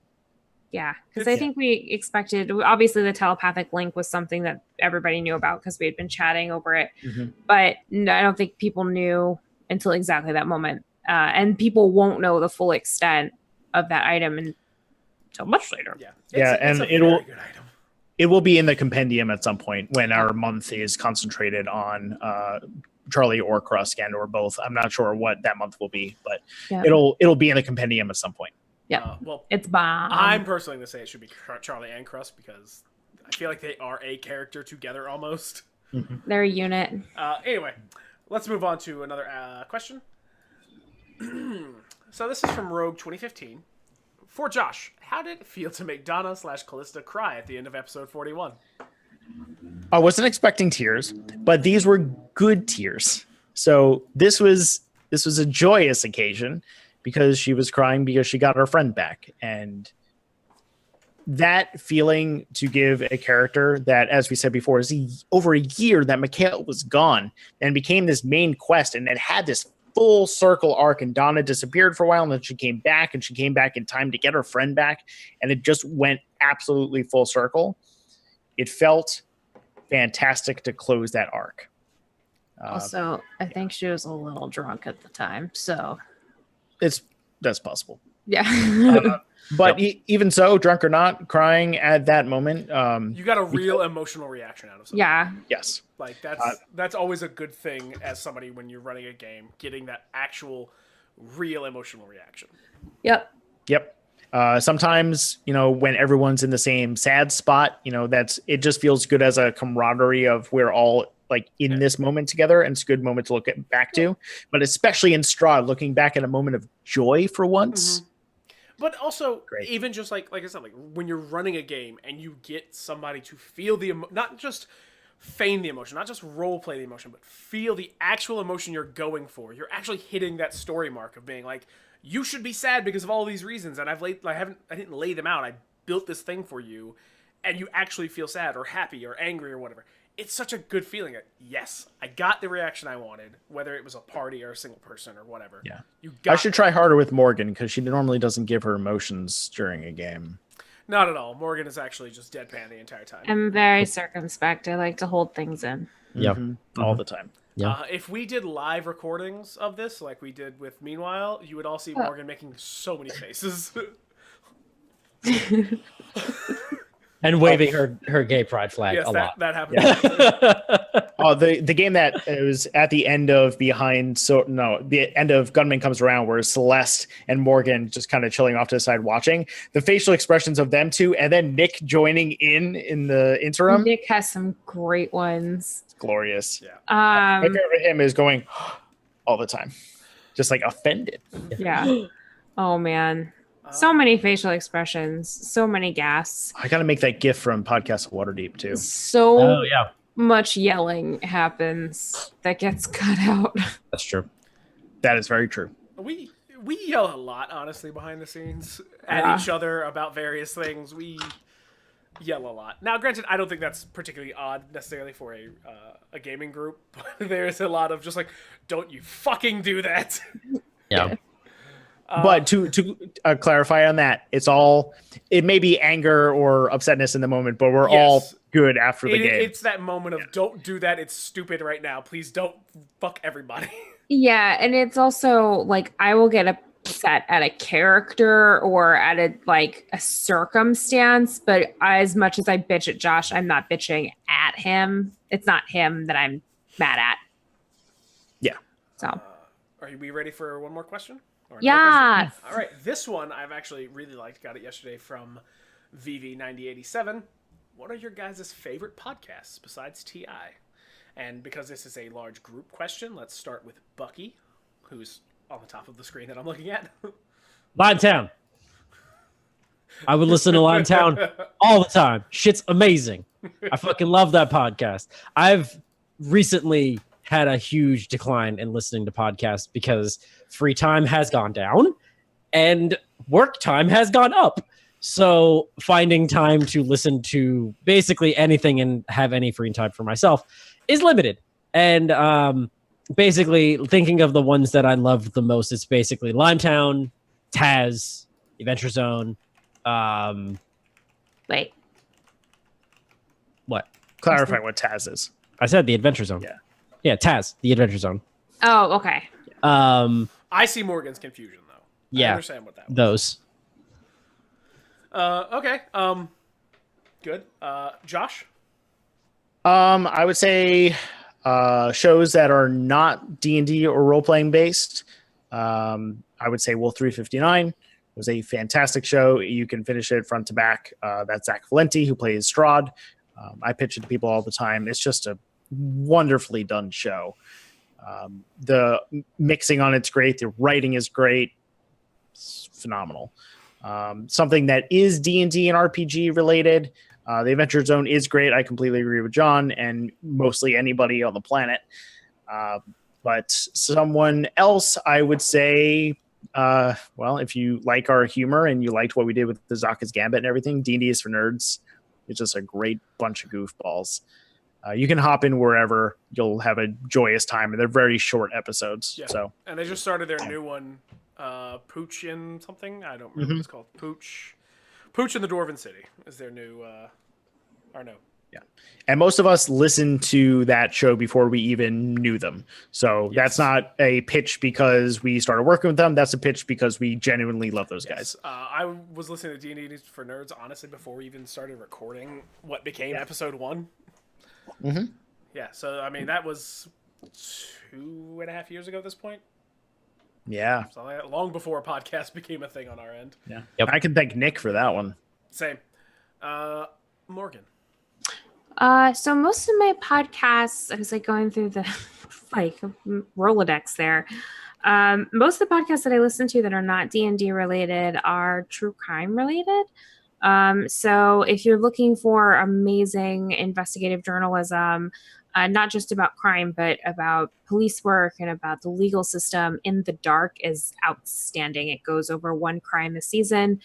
Yeah, because I think we expected, obviously the telepathic link was something that everybody knew about because we had been chatting over it. But no, I don't think people knew until exactly that moment. And people won't know the full extent of that item until much later. Yeah. It's a very good item. It will be in the compendium at some point when our month is concentrated on Charlie or Krusken or both. I'm not sure what that month will be, but it'll be in the compendium at some point. Yeah, well, it's bomb. I'm personally going to say it should be Charlie and Crust because I feel like they are a character together almost. They're a unit. Anyway, let's move on to another question. So this is from Rogue 2015. For Josh, how did it feel to make Donna/Callista cry at the end of episode 41? I wasn't expecting tears, but these were good tears. So this was a joyous occasion because she was crying because she got her friend back. And that feeling to give a character that, as we said before, is over a year that Mikhail was gone and became this main quest and it had this full circle arc, and Donna disappeared for a while and then she came back in time to get her friend back. And it just went absolutely full circle. It felt fantastic to close that arc. Also, I think she was a little drunk at the time, so that's possible. yeah. But even so, drunk or not, crying at that moment, you got a real emotional reaction out of something. Yeah. Yes, like that's always a good thing as somebody when you're running a game, getting that actual real emotional reaction. Yep. Sometimes, when everyone's in the same sad spot, it just feels good as a camaraderie of we're all like in this moment together, and it's a good moment to look back to. But especially in Strahd, looking back at a moment of joy for once. But also, Great. Even just like I said, like when you're running a game and you get somebody to feel not just feign the emotion, not just role play the emotion, but feel the actual emotion you're going for. You're actually hitting that story mark of being like, you should be sad because of all these reasons, and I didn't lay them out. I built this thing for you, and you actually feel sad or happy or angry or whatever. It's such a good feeling. Yes, I got the reaction I wanted, whether it was a party or a single person or whatever. Yeah, I should try harder with Morgan because she normally doesn't give her emotions during a game. Not at all. Morgan is actually just deadpan the entire time. I'm very circumspect. I like to hold things in. Yeah, all the time. Yeah. If we did live recordings of this, like we did with Meanwhile, you would all see Morgan making so many faces. And waving her gay pride flag yes, a lot. That happened. The game that it was at the end of the end of Gunman Comes Around, where Celeste and Morgan just kind of chilling off to the side watching. The facial expressions of them two, and then Nick joining in the interim. Nick has some great ones. It's glorious. Yeah. My favorite of him is going all the time, just like offended. Yeah. Oh man. So many facial expressions, so many gasps. I got to make that gif from Podcast Waterdeep too. So much yelling happens that gets cut out. That's true. That is very true. We yell a lot, honestly, behind the scenes at each other about various things. We yell a lot. Now, granted, I don't think that's particularly odd necessarily for a gaming group, but there's a lot of just like, don't you fucking do that. Yeah. But to clarify on that, it may be anger or upsetness in the moment, but we're all good after the game. It's that moment of don't do that. It's stupid right now. Please don't fuck everybody. Yeah. And it's also like, I will get upset at a character or at a circumstance, but as much as I bitch at Josh, I'm not bitching at him. It's not him that I'm mad at. Yeah. So are we ready for one more question? Yeah. All right. This one I've actually really liked. Got it yesterday from VV9087. What are your guys' favorite podcasts besides TI? And because this is a large group question, let's start with Bucky, who's on the top of the screen that I'm looking at. Limetown. I would listen to Limetown all the time. Shit's amazing. I fucking love that podcast. I've recently had a huge decline in listening to podcasts because free time has gone down and work time has gone up. So finding time to listen to basically anything and have any free time for myself is limited. And basically thinking of the ones that I love the most, it's basically Limetown, Taz, Adventure Zone. Wait. What? Clarify what Taz is. I said the Adventure Zone. Yeah. Yeah, Taz, the Adventure Zone. Oh, okay. I see Morgan's confusion though. Yeah. I understand what that was. Those. Okay. Good. Josh? I would say shows that are not D&D or role-playing based. I would say Wolf 359 was a fantastic show. You can finish it front to back. That's Zach Valenti, who plays Strahd. I pitch it to people all the time. It's just a wonderfully done show. The mixing on it's great. The writing is great. It's phenomenal. Something that is D&D and RPG related. The Adventure Zone is great. I completely agree with John and mostly anybody on the planet. But someone else, I would say, well, if you like our humor and you liked what we did with the Zaka's Gambit and everything, D&D is for nerds. It's just a great bunch of goofballs. You can hop in wherever. You'll have a joyous time, and they're very short episodes. Yeah. So, and they just started their new one, Pooch in something. I don't remember what it's called. Pooch in the Dwarven City is their new, or no. yeah. And most of us listened to that show before we even knew them. So that's not a pitch because we started working with them. That's a pitch because we genuinely love those guys. I was listening to D&D for Nerds, honestly, before we even started recording what became episode 1. Mm-hmm. Yeah, so, I mean, that was 2.5 years ago at this point. Yeah. So long before a podcast became a thing on our end. Yeah. Yep. I can thank Nick for that one. Same. Morgan. So most of my podcasts, I was like going through the like Rolodex there. Most of the podcasts that I listen to that are not D&D related are true crime related. So if you're looking for amazing investigative journalism, not just about crime, but about police work and about the legal system, In the Dark is outstanding. It goes over one crime a season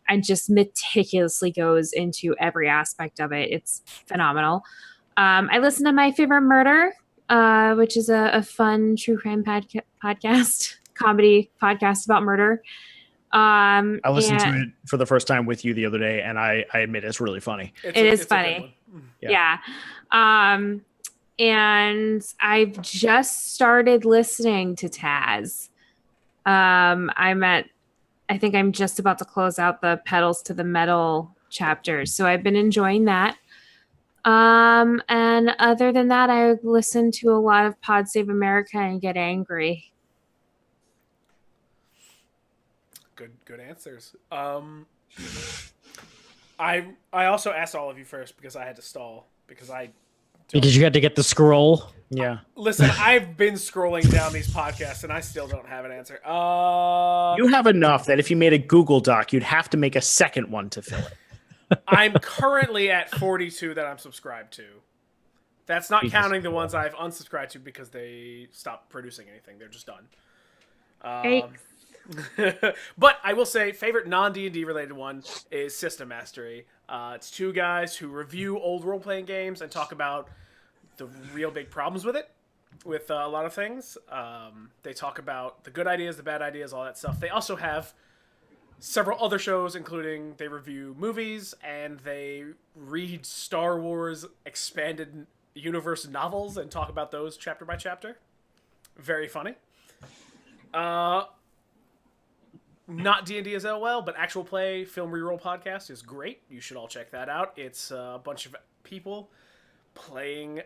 and just meticulously goes into every aspect of it. It's phenomenal. I listen to My Favorite Murder, which is a fun true crime podcast, comedy podcast about murder. I listened to it for the first time with you the other day, and I admit it's really funny. It is funny. Yeah. And I've just started listening to Taz. I think I'm just about to close out the Pedals to the Metal chapters. So I've been enjoying that. And other than that, I listen to a lot of Pod Save America and get angry. Good answers. I also asked all of you first because I had to stall because you had to get the scroll. Yeah. Listen, I've been scrolling down these podcasts and I still don't have an answer. You have enough that if you made a Google Doc, you'd have to make a second one to fill it. I'm currently at 42 that I'm subscribed to. That's not counting the ones I've unsubscribed to because they stopped producing anything. They're just done. But I will say, favorite non-D&D related one is System Mastery. It's two guys who review old role-playing games and talk about the real big problems with it, with a lot of things. They talk about the good ideas, the bad ideas, all that stuff. They also have several other shows, including they review movies and they read Star Wars expanded universe novels and talk about those chapter by chapter. Very funny. Not D&D as well, but Actual Play Film Reroll podcast is great. You should all check that out. It's a bunch of people playing.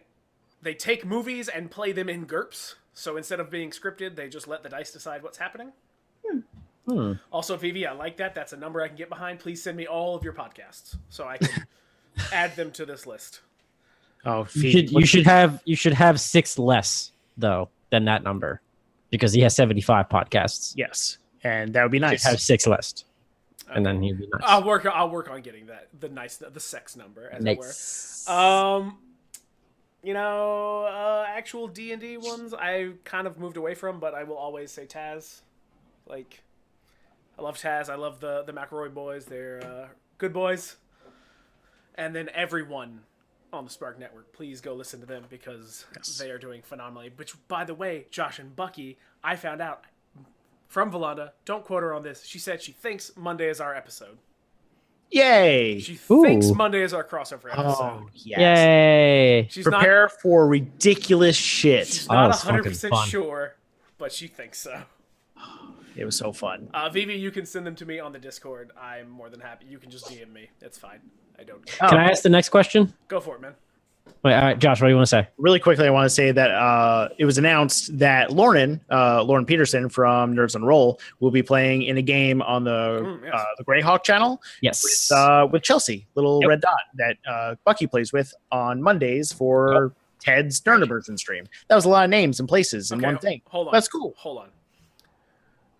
They take movies and play them in GURPS. So instead of being scripted, they just let the dice decide what's happening. Also, Vivi, I like that. That's a number I can get behind. Please send me all of your podcasts so I can add them to this list. Oh, you should have 6 less though than that number because he has 75 podcasts. Yes. And that would be nice. Have 6 less, and then he'd be nice. I'll work on getting that the sex number as it were. Actual D&D ones I kind of moved away from, but I will always say Taz. Like, I love Taz. I love the McElroy boys. They're good boys. And then everyone on the Spark Network, please go listen to them because they are doing phenomenally. Which, by the way, Josh and Bucky, I found out from Valanda, don't quote her on this, she said she thinks Monday is our episode. Yay! She thinks Ooh. Monday is our crossover episode. Oh, yes. Yay! She's Prepare for ridiculous She's shit. not it's fucking 100% fun. sure, but she thinks so. It was so fun. Vivi, you can send them to me on the Discord. I'm more than happy. You can just DM me. It's fine. I don't care. Can I ask the next question? Go for it, man. Wait, all right, Josh, what do you want to say? Really quickly, I want to say that it was announced that Lauren Peterson from Nerds on Roll will be playing in a game on the Greyhawk channel Yes. with Chelsea, little red dot that Bucky plays with on Mondays for Ted's Nerdiversion stream. That was a lot of names and places in one thing. Hold on. That's cool. Hold on.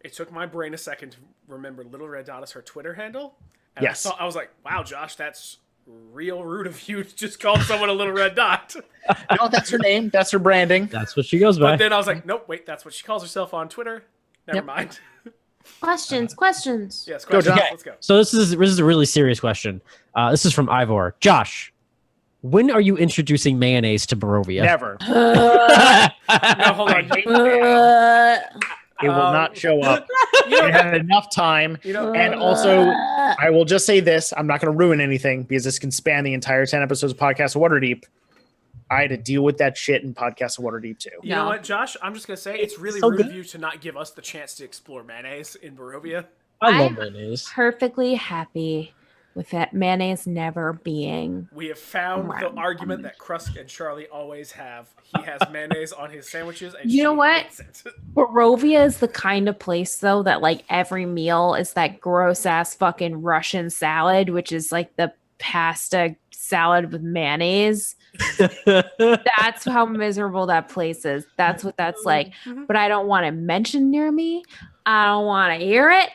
It took my brain a second to remember Little Red Dot is her Twitter handle. And Yes. I was like, wow, Josh, that's real rude of you to just call someone a Little Red Dot. No, that's her name. That's her branding. That's what she goes by. But then I was like, nope, wait, that's what she calls herself on Twitter. Never mind. Questions. Yes, Go, questions. Josh. Let's go. So this is a really serious question. This is from Ivor. Josh, when are you introducing mayonnaise to Barovia? Never. No, hold on. It will not show up. You know, It had enough time. you know, And also, I will just say this. I'm not going to ruin anything because this can span the entire 10 episodes of Podcast of Waterdeep. I had to deal with that shit in Podcast of Waterdeep too. you know what, Josh? I'm just going to say it's really so rude good. of you to not give us the chance to explore mayonnaise in Barovia. I love I'm mayonnaise. perfectly happy with that mayonnaise never being. We have found the Right. argument that Krusk and Charlie always have. He has mayonnaise on his sandwiches, and You know she what? hates it. Barovia is the kind of place though that like every meal is that gross ass fucking Russian salad, which is like the pasta salad with mayonnaise. That's how miserable that place is. That's what that's like. But I don't want it mentioned near me. I don't want to hear it.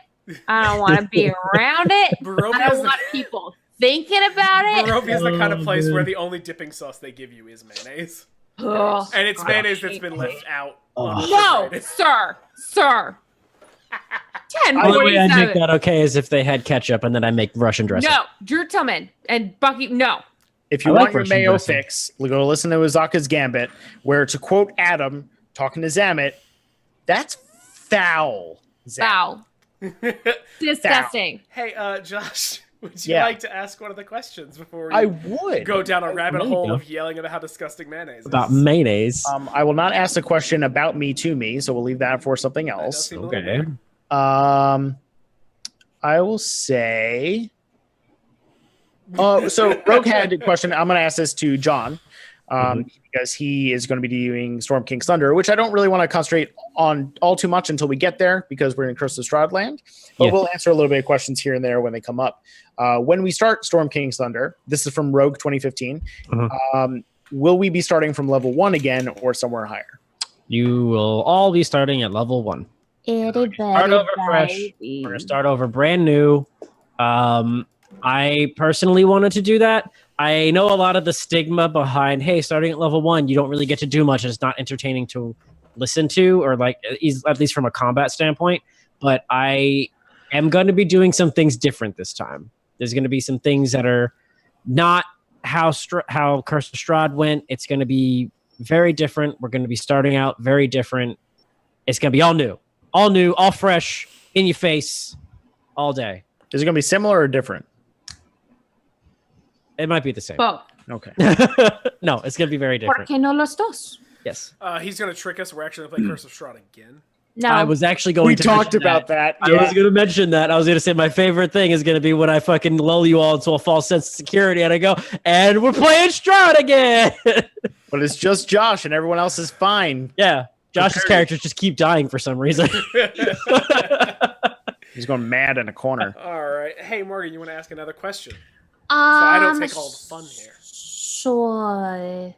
I don't want to be around it. I Barovia don't is want people thinking about it. Barovia is the kind of Oh, place man. where the only dipping sauce they give you is mayonnaise. Ugh. And it's I mayonnaise that's hate been it. left out. No, unrefrigerated. sir. The only way I make 10:47. that okay is if they had ketchup and then I make Russian dressing. No, Drew Tillman and Bucky. No, If you I like want your Russian mayo dressing. fix, go listen to Azaka's Gambit, where to quote Adam talking to Zamet, that's foul. Zamet. foul, disgusting. Hey, Josh, would you Yeah. like to ask one of the questions before we I would. go down a rabbit there you hole go. of yelling about how disgusting mayonnaise is? About mayonnaise. I will not ask a question about me to me, so we'll leave that for something That does else. seem a little Okay. weird. I will say. So Rogue had a question. I'm going to ask this to John because he is going to be doing Storm King's Thunder, which I don't really want to concentrate on all too much until we get there because we're in Curse of Strahd land. But Yeah. we'll answer a little bit of questions here and there when they come up. When we start Storm King's Thunder, this is from Rogue 2015. Will we be starting from level 1 again or somewhere higher? You will all be starting at level 1. Start over fresh. We're gonna start over brand new. I personally wanted to do that. I know a lot of the stigma behind, hey, starting at level 1, you don't really get to do much. It's not entertaining to listen to, or like at least from a combat standpoint. But I am going to be doing some things different this time. There's going to be some things that are not how Curse of Strahd went. It's going to be very different. We're going to be starting out very different. It's going to be all new, all fresh, in your face, all day. Is it going to be similar or different? It might be the same. Both. Okay. No, it's going to be very ¿Por different. qué no los dos? Yes. He's going to trick us. We're actually going to play Curse of Strahd again. No, I was actually going We to talked mention about that. I was going to mention that. I was going to say my favorite thing is going to be when I fucking lull you all into a false sense of security and I go, and we're playing Strahd again. But it's just Josh and everyone else is fine. Yeah. Josh's characters just keep dying for some reason. He's going mad in a corner. All right. Hey, Morgan, you want to ask another question? So I don't take all the fun here. Sure.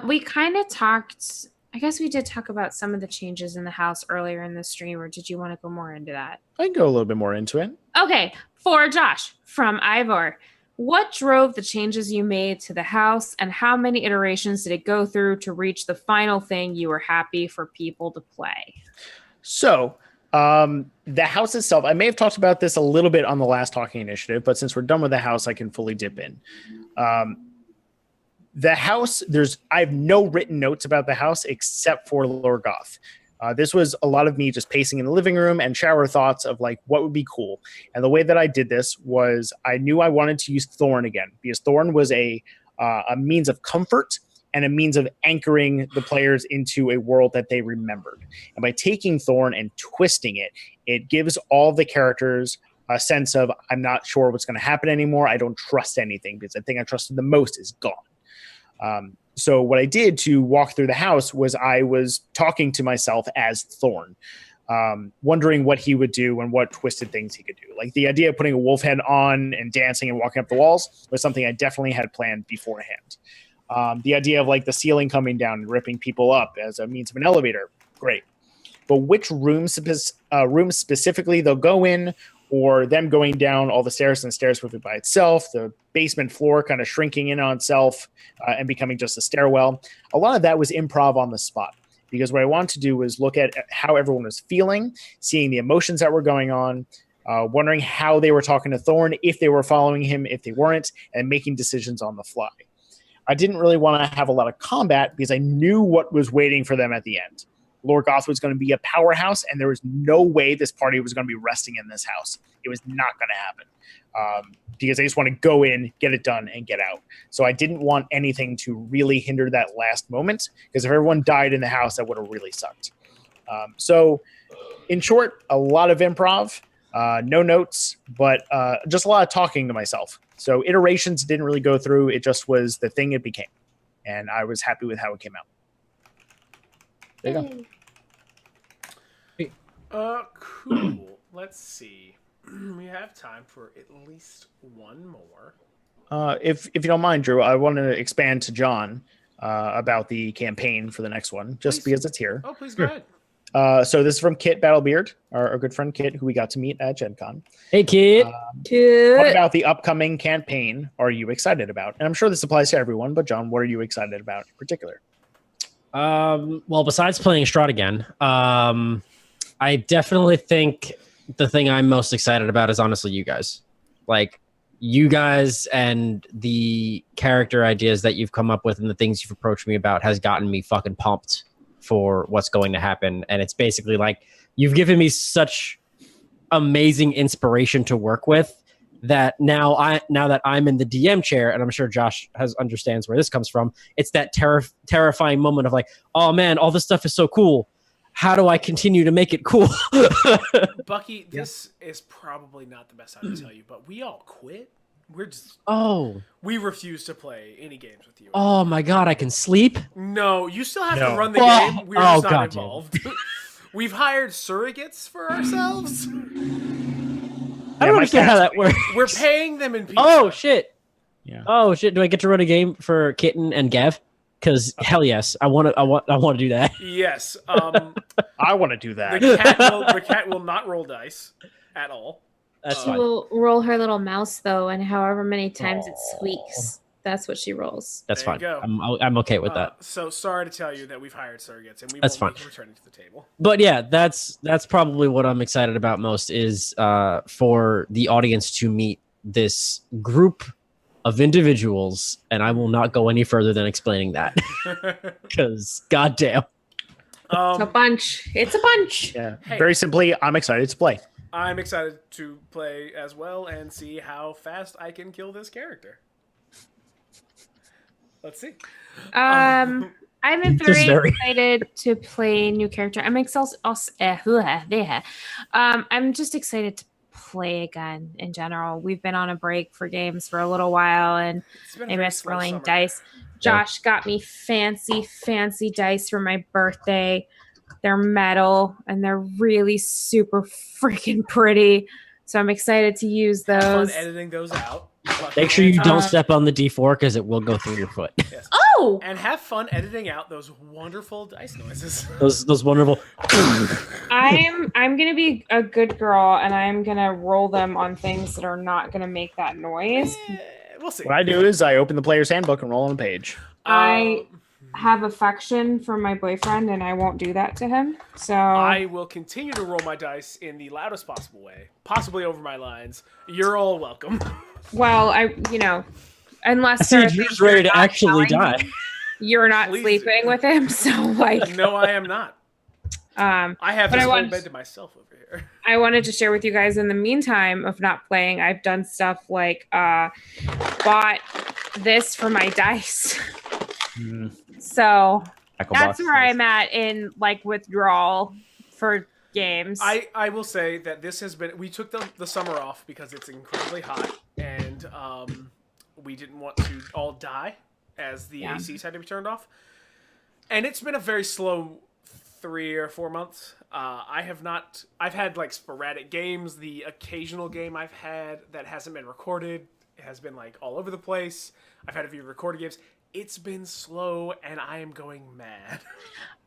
We kind of talked. I guess we did talk about some of the changes in the house earlier in the stream, or did you want to go more into that? I can go a little bit more into it. Okay, for Josh from Ivor, what drove the changes you made to the house, and how many iterations did it go through to reach the final thing you were happy for people to play? So, The house itself, I may have talked about this a little bit on the last Talking Initiative, but since we're done with the house, I can fully dip in. The house, I have no written notes about the house except for Lorgoth. This was a lot of me just pacing in the living room and shower thoughts of like what would be cool. And the way that I did this was I knew I wanted to use Thorn again because Thorn was a means of comfort and a means of anchoring the players into a world that they remembered. And by taking Thorn and twisting it, it gives all the characters a sense of I'm not sure what's going to happen anymore. I don't trust anything because the thing I trusted the most is gone. So what I did to walk through the house was I was talking to myself as Thorn, wondering what he would do and what twisted things he could do. Like the idea of putting a wolf head on and dancing and walking up the walls was something I definitely had planned beforehand. The idea of like the ceiling coming down and ripping people up as a means of an elevator, great. But which rooms specifically they'll go in, or them going down all the stairs and the stairs moving by itself, the basement floor kind of shrinking in on itself and becoming just a stairwell. A lot of that was improv on the spot because what I wanted to do was look at how everyone was feeling, seeing the emotions that were going on, wondering how they were talking to Thorn, if they were following him, if they weren't, and making decisions on the fly. I didn't really want to have a lot of combat because I knew what was waiting for them at the end. Lorgoth was going to be a powerhouse, and there was no way this party was going to be resting in this house. It was not going to happen because they just want to go in, get it done, and get out. So I didn't want anything to really hinder that last moment because if everyone died in the house, that would have really sucked. So in short, a lot of improv, no notes, but just a lot of talking to myself. So iterations didn't really go through. It just was the thing it became. And I was happy with how it came out. There you go. Cool. Let's see. We have time for at least one more. If you don't mind, Drew, I want to expand to John about the campaign for the next one, just because it's here. Oh, please go ahead. So this is from Kit Battlebeard, our good friend Kit, who we got to meet at Gen Con. Hey, Kit. What about the upcoming campaign are you excited about? And I'm sure this applies to everyone, but John, what are you excited about in particular? Well, besides playing Strahd again, I definitely think the thing I'm most excited about is honestly you guys. Like, you guys and the character ideas that you've come up with and the things you've approached me about has gotten me fucking pumped for what's going to happen. And it's basically like you've given me such amazing inspiration to work with that now that I'm in the DM chair, and I'm sure Josh understands where this comes from, it's that terrifying moment of like, oh man, all this stuff is so cool. How do I continue to make it cool? Bucky, this is probably not the best time to tell you, but we all quit. We're just... We refuse to play any games with you. Oh my god, I can sleep? No, you still have to run the game. We're just not involved. We've hired surrogates for ourselves. I don't understand how that works. We're paying them in pizza. Oh shit. Yeah. Oh shit, do I get to run a game for Kitten and Gav? Because hell yes, I want to do that. Yes. I want to do that. The cat will not roll dice at all. That's She fine. will roll her little mouse though, and however many times it squeaks, that's what she rolls. That's There you fine. go. I'm okay with that. So sorry to tell you that we've hired surrogates, and we That's won't be fine. returning to the table. But yeah, that's probably what I'm excited about most is for the audience to meet this group of individuals, and I will not go any further than explaining that because goddamn. It's a bunch. It's a bunch. Yeah. Hey. Very simply, I'm excited to play. I'm excited to play as well and see how fast I can kill this character. Let's see. I'm Just very excited to play a new character. I'm excited. I'm just excited to play again in general. We've been on a break for games for a little while, and It's been a I very miss slow rolling summer. dice. Josh got me fancy dice for my birthday. They're metal and they're really super freaking pretty. So I'm excited to use Have fun those. editing those out. Make sure you don't Uh, step on the D4 because it will go through your foot. Yes. Oh, And have fun editing out those wonderful dice noises. Those wonderful. I'm gonna be a good girl and I'm gonna roll them on things that are not gonna make that noise. We'll see. What I do is I open the player's handbook and roll on a page. I have affection for my boyfriend, and I won't do that to him. So I will continue to roll my dice in the loudest possible way, possibly over my lines. You're all welcome. well, unless I see there are Drew's things ready you're to not actually telling die. me, you're not Please sleeping do. with him. So like, No, I am not. I have but this I whole want- bed to myself over here. I wanted to share with you guys in the meantime of not playing, I've done stuff like bought this for my dice. So that's where I'm at in like withdrawal for games. I will say that this has been. We took the summer off because it's incredibly hot, and we didn't want to all die as the ACs had to be turned off. And it's been a very slow 3 or 4 months. I've had like sporadic games. The occasional game I've had that hasn't been recorded has been like all over the place. I've had a few recorded games. It's been slow, and I am going mad.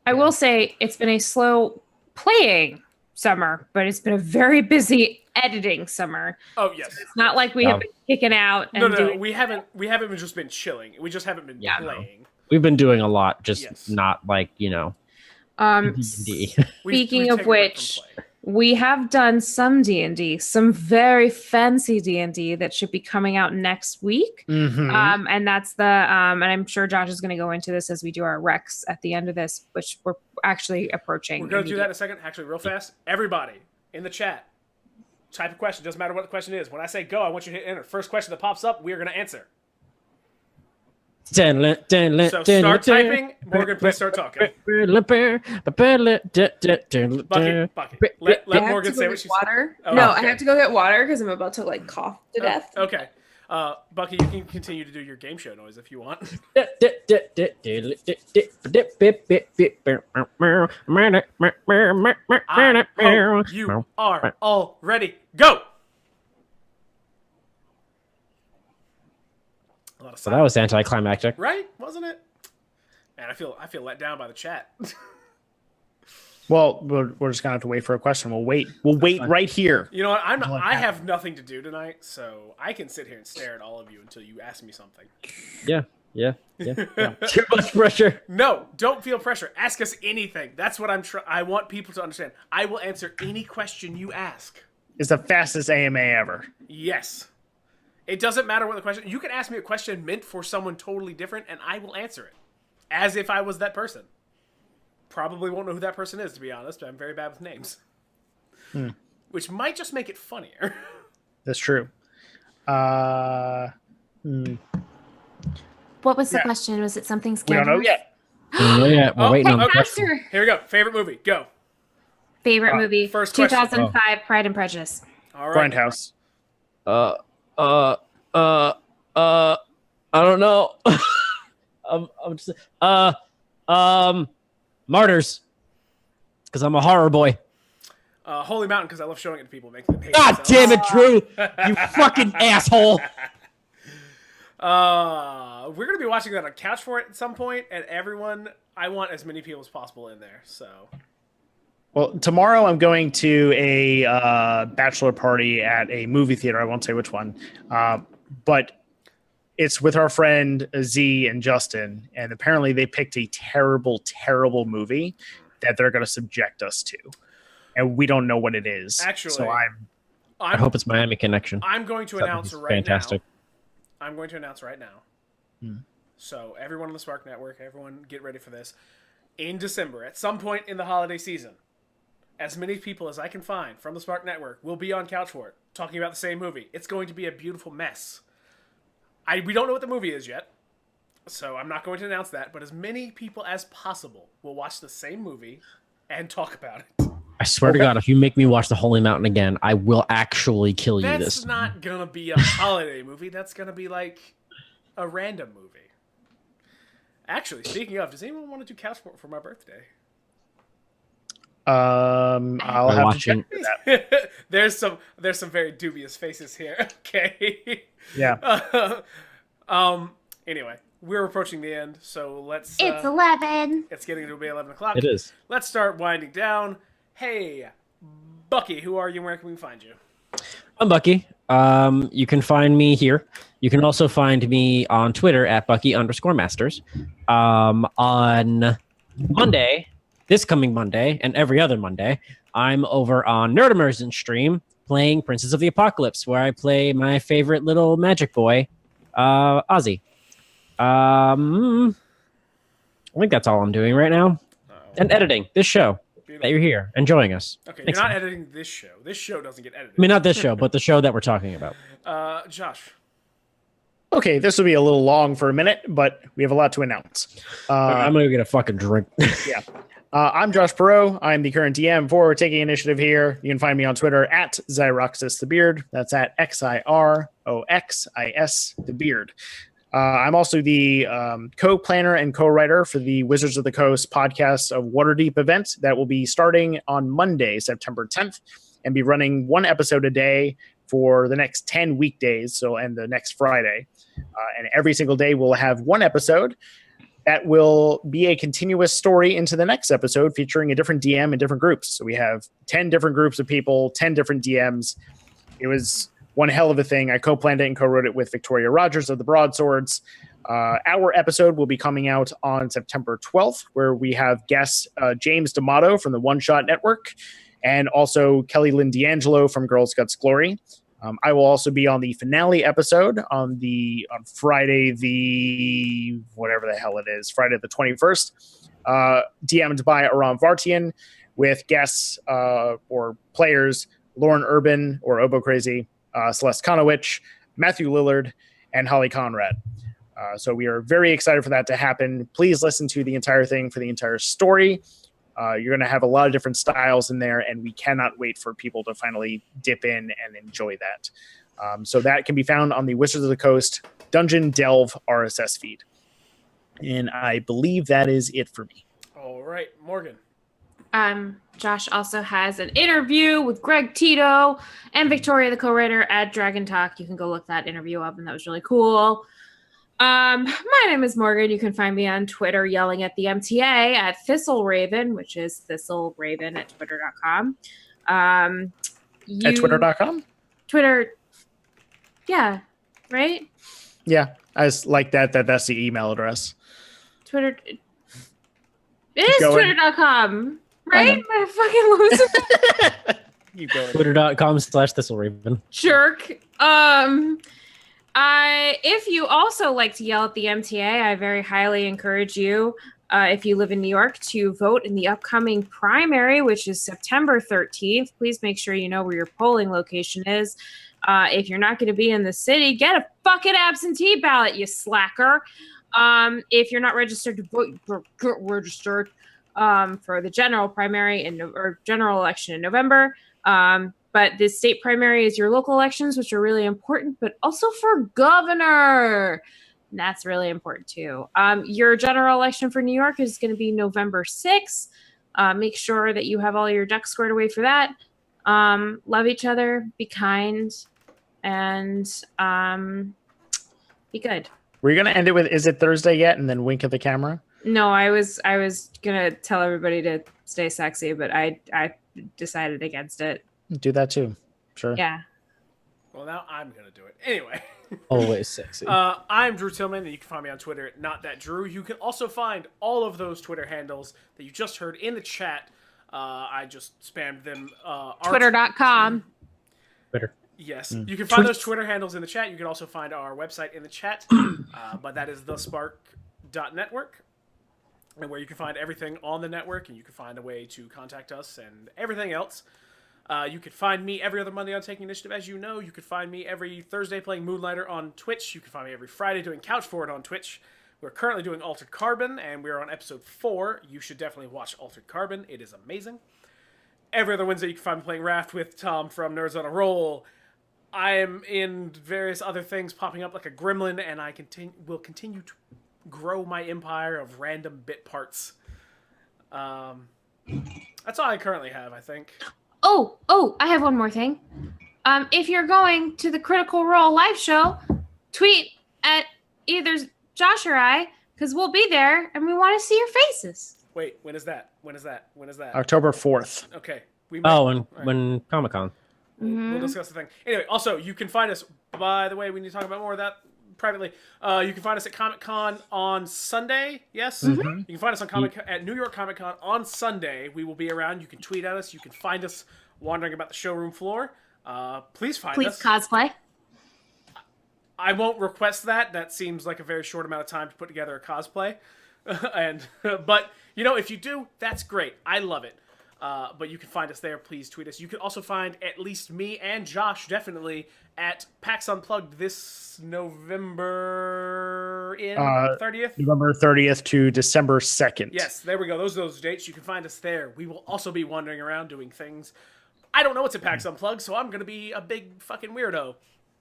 I will say it's been a slow playing summer, but it's been a very busy editing summer. Oh yes, It's not like we have been kicking out. And no. We haven't just been chilling. We just haven't been playing. We've been doing a lot, just Yes. not like, D&D. Speaking of which, we have done some D&D, some very fancy D&D that should be coming out next week. Mm-hmm. And that's the and I'm sure Josh is going to go into this as we do our Rex at the end of this, which we're actually approaching. We're going to do that in a second. Actually, real fast. Everybody in the chat, type a question. Doesn't matter what the question is. When I say go, I want you to hit enter. First question that pops up, we are going to answer. So start typing. Morgan, please start talking. Bucky, let Morgan say what she water. said. No, I have to go get water because I'm about to like cough to death. Okay. Bucky, you can continue to do your game show noise if you want. I hope you are all ready. Go! So that was anticlimactic. Right? Wasn't it? Man, I feel let down by the chat. Well, we're just gonna have to wait for a question. We'll wait. We'll wait right here. You know what? I have nothing to do tonight, so I can sit here and stare at all of you until you ask me something. Yeah. Too much pressure. No, don't feel pressure. Ask us anything. That's what I want people to understand. I will answer any question you ask. It's the fastest AMA ever. Yes. It doesn't matter what the question. You can ask me a question meant for someone totally different, and I will answer it as if I was that person. Probably won't know who that person is, to be honest. I'm very bad with names, which might just make it funnier. That's true. What was the question? Was it something We scary? don't know yet. We're waiting on the Faster. Here we go. Favorite movie. Go. Favorite movie? First question. 2005, Pride and Prejudice. All right. Grindhouse. I don't know. I'm just Martyrs, because I'm a horror boy. Holy Mountain, because I love showing it to people, making them hate God themselves. damn it, Drew! You fucking asshole! We're gonna be watching that on Couch for It at some point, and I want as many people as possible in there. So, Well, tomorrow I'm going to a bachelor party at a movie theater. I won't say which one, but it's with our friend Z and Justin, and apparently they picked a terrible, terrible movie that they're going to subject us to, and we don't know what it is. Actually, so I hope it's Miami Connection. I'm going to That announce movie's right fantastic. now. I'm going to announce right now. So everyone on the Spark Network, everyone get ready for this. In December, at some point in the holiday season, as many people as I can find from the Spark Network will be on Couch for It, talking about the same movie. It's going to be a beautiful mess. We don't know what the movie is yet, so I'm not going to announce that, but as many people as possible will watch the same movie and talk about it. I swear to God, if you make me watch The Holy Mountain again, I will actually kill you That's this time. not going to be a holiday movie. That's going to be like a random movie. Actually, speaking of, does anyone want to do Couch for my birthday? I'll have to check that. There's some very dubious faces here. Okay. Yeah. Anyway, we're approaching the end, so let's. It's 11. It's getting to be 11 o'clock. It is. Let's start winding down. Hey, Bucky, who are you? Where can we find you? I'm Bucky. You can find me here. You can also find me on Twitter at Bucky_Masters. On Monday, this coming Monday, and every other Monday, I'm over on Nerd Immersion stream playing Princess of the Apocalypse, where I play my favorite little magic boy, Ozzy. I think that's all I'm doing right now. And editing this show that you're here enjoying us. Okay, Thanks, you're not man. editing this show. This show doesn't get edited. I mean, not this show, but the show that we're talking about. Josh. Okay, this will be a little long for a minute, but we have a lot to announce. I'm gonna get a fucking drink. Yeah. I'm Josh Perault. I'm the current DM for Taking Initiative here. You can find me on Twitter at Zyroxis the Beard. That's at XIROXIS the Beard. I'm also the co-planner and co-writer for the Wizards of the Coast podcast of Waterdeep event that will be starting on Monday, September 10th, and be running one episode a day for the next 10 weekdays, and the next Friday. And every single day we'll have one episode that will be a continuous story into the next episode featuring a different DM in different groups. So we have 10 different groups of people, 10 different DMs. It was one hell of a thing. I co-planned it and co-wrote it with Victoria Rogers of the Broadswords. Our episode will be coming out on September 12th, where we have guests James D'Amato from the One Shot Network and also Kelly Lynn D'Angelo from Girls Guts Glory. I will also be on the finale episode on Friday the whatever the hell it is, Friday the 21st, DM'd by Aram Vartian with guests or players Lauren Urban or Obo Crazy, Celeste Konowich, Matthew Lillard, and Holly Conrad. So we are very excited for that to happen. Please listen to the entire thing for the entire story. You're going to have a lot of different styles in there, and we cannot wait for people to finally dip in and enjoy that. So that can be found on the Wizards of the Coast Dungeon Delve RSS feed. And I believe that is it for me. All right, Morgan. Josh also has an interview with Greg Tito and Victoria, the co-writer at Dragon Talk. You can go look that interview up, and that was really cool. My name is Morgan. You can find me on Twitter yelling at the MTA at Thistle Raven, which is thistleraven at twitter.com. At twitter.com? Twitter. Yeah. Right? Yeah. I just like that's the email address. Twitter. It is twitter.com. Right? I fucking losing. You go. Twitter.com/thistleraven. Jerk. If you also like to yell at the MTA, I very highly encourage you, if you live in New York, to vote in the upcoming primary, which is September 13th. Please make sure you know where your polling location is. If you're not going to be in the city, get a fucking absentee ballot, you slacker. If you're not registered to vote, get registered for the general primary or general election in November. But the state primary is your local elections, which are really important, but also for governor. And that's really important too. Your general election for New York is going to be November 6th. Make sure that you have all your ducks squared away for that. Love each other, be kind, and be good. Were you going to end it with, is it Thursday yet? And then wink at the camera? No, I was going to tell everybody to stay sexy, but I decided against it. Do that too. Sure. Yeah. Well, now I'm going to do it. Anyway. Always sexy. I'm Drew Tillman, and you can find me on Twitter at NotThatDrew. You can also find all of those Twitter handles that you just heard in the chat. I just spammed them. Twitter.com. Twitter. Yes. You can find those Twitter handles in the chat. You can also find our website in the chat. But that is thespark.network. And where you can find everything on the network, and you can find a way to contact us and everything else. You can find me every other Monday on Taking Initiative, as you know. You can find me every Thursday playing Moonlighter on Twitch. You can find me every Friday doing Couch Forward on Twitch. We're currently doing Altered Carbon, and we're on episode 4. You should definitely watch Altered Carbon. It is amazing. Every other Wednesday, you can find me playing Raft with Tom from Nerds on a Roll. I am in various other things popping up like a gremlin, and I will continue to grow my empire of random bit parts. That's all I currently have, I think. Oh, I have one more thing. If you're going to the Critical Role live show, tweet at either Josh or I, because we'll be there and we want to see your faces. Wait, when is that? October 4th. Okay. When Comic-Con. We'll discuss the thing. Anyway, also, you can find us, by the way, we need to talk about more of that privately. You can find us at Comic-Con on Sunday, yes? You can find us on at New York Comic-Con on Sunday. We will be around. You can tweet at us. You can find us wandering about the showroom floor. Please find us. Please cosplay. I won't request that. That seems like a very short amount of time to put together a cosplay. But, you know, if you do, that's great. I love it. But you can find us there. Please tweet us. You can also find at least me and Josh, definitely, at PAX Unplugged this November 30th? November 30th to December 2nd. Yes, there we go. Those are those dates. You can find us there. We will also be wandering around doing things. I don't know what's at PAX Unplugged, so I'm going to be a big fucking weirdo.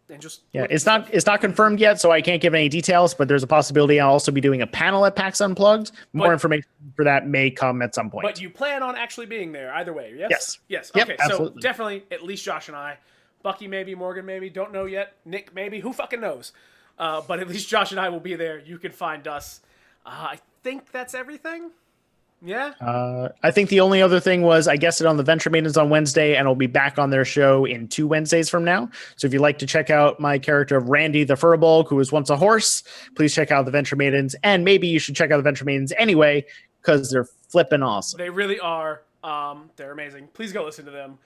And just it's not confirmed yet, so I can't give any details, but there's a possibility I'll also be doing a panel at PAX Unplugged. More information for that may come at some point. But you plan on actually being there either way, yes? Yes. Yep, okay, absolutely. So definitely at least Josh and I. Bucky maybe, Morgan maybe, don't know yet. Nick maybe, who fucking knows? But at least Josh and I will be there. You can find us. I think that's everything. Yeah. I think the only other thing was I guessed it on the Venture Maidens on Wednesday, and I'll be back on their show in 2 Wednesdays from now. So if you'd like to check out my character of Randy the Furball, who was once a horse, please check out the Venture Maidens, and maybe you should check out the Venture Maidens anyway because they're flipping awesome. They really are. They're amazing. Please go listen to them.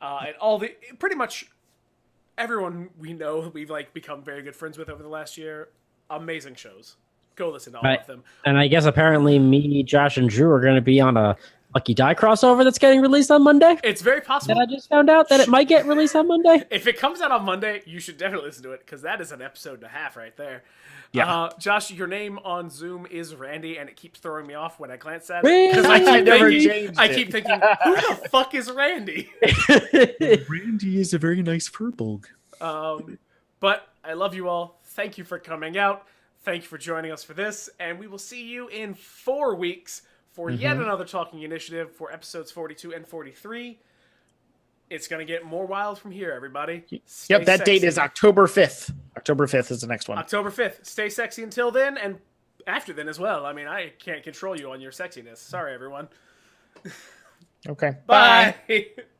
And pretty much everyone we know we've like become very good friends with over the last year. Amazing shows. Go listen to all of them. And I guess apparently me, Josh, and Drew are going to be on a Lucky Die crossover that's getting released on Monday. It's very possible. That I just found out that it might get released on Monday. If it comes out on Monday, you should definitely listen to it because that is an episode and a half right there. Yeah. Josh, your name on Zoom is Randy, and it keeps throwing me off when I glance at it because I keep thinking, who the fuck is Randy? Randy is a very nice furball. But I love you all. Thank you for coming out. Thank you for joining us for this, and we will see you in 4 weeks for yet another Talking Initiative for episodes 42 and 43. It's going to get more wild from here, everybody. Yep, that date is October 5th. October 5th is the next one. October 5th. Stay sexy until then, and after then as well. I mean, I can't control you on your sexiness. Sorry, everyone. Okay. Bye.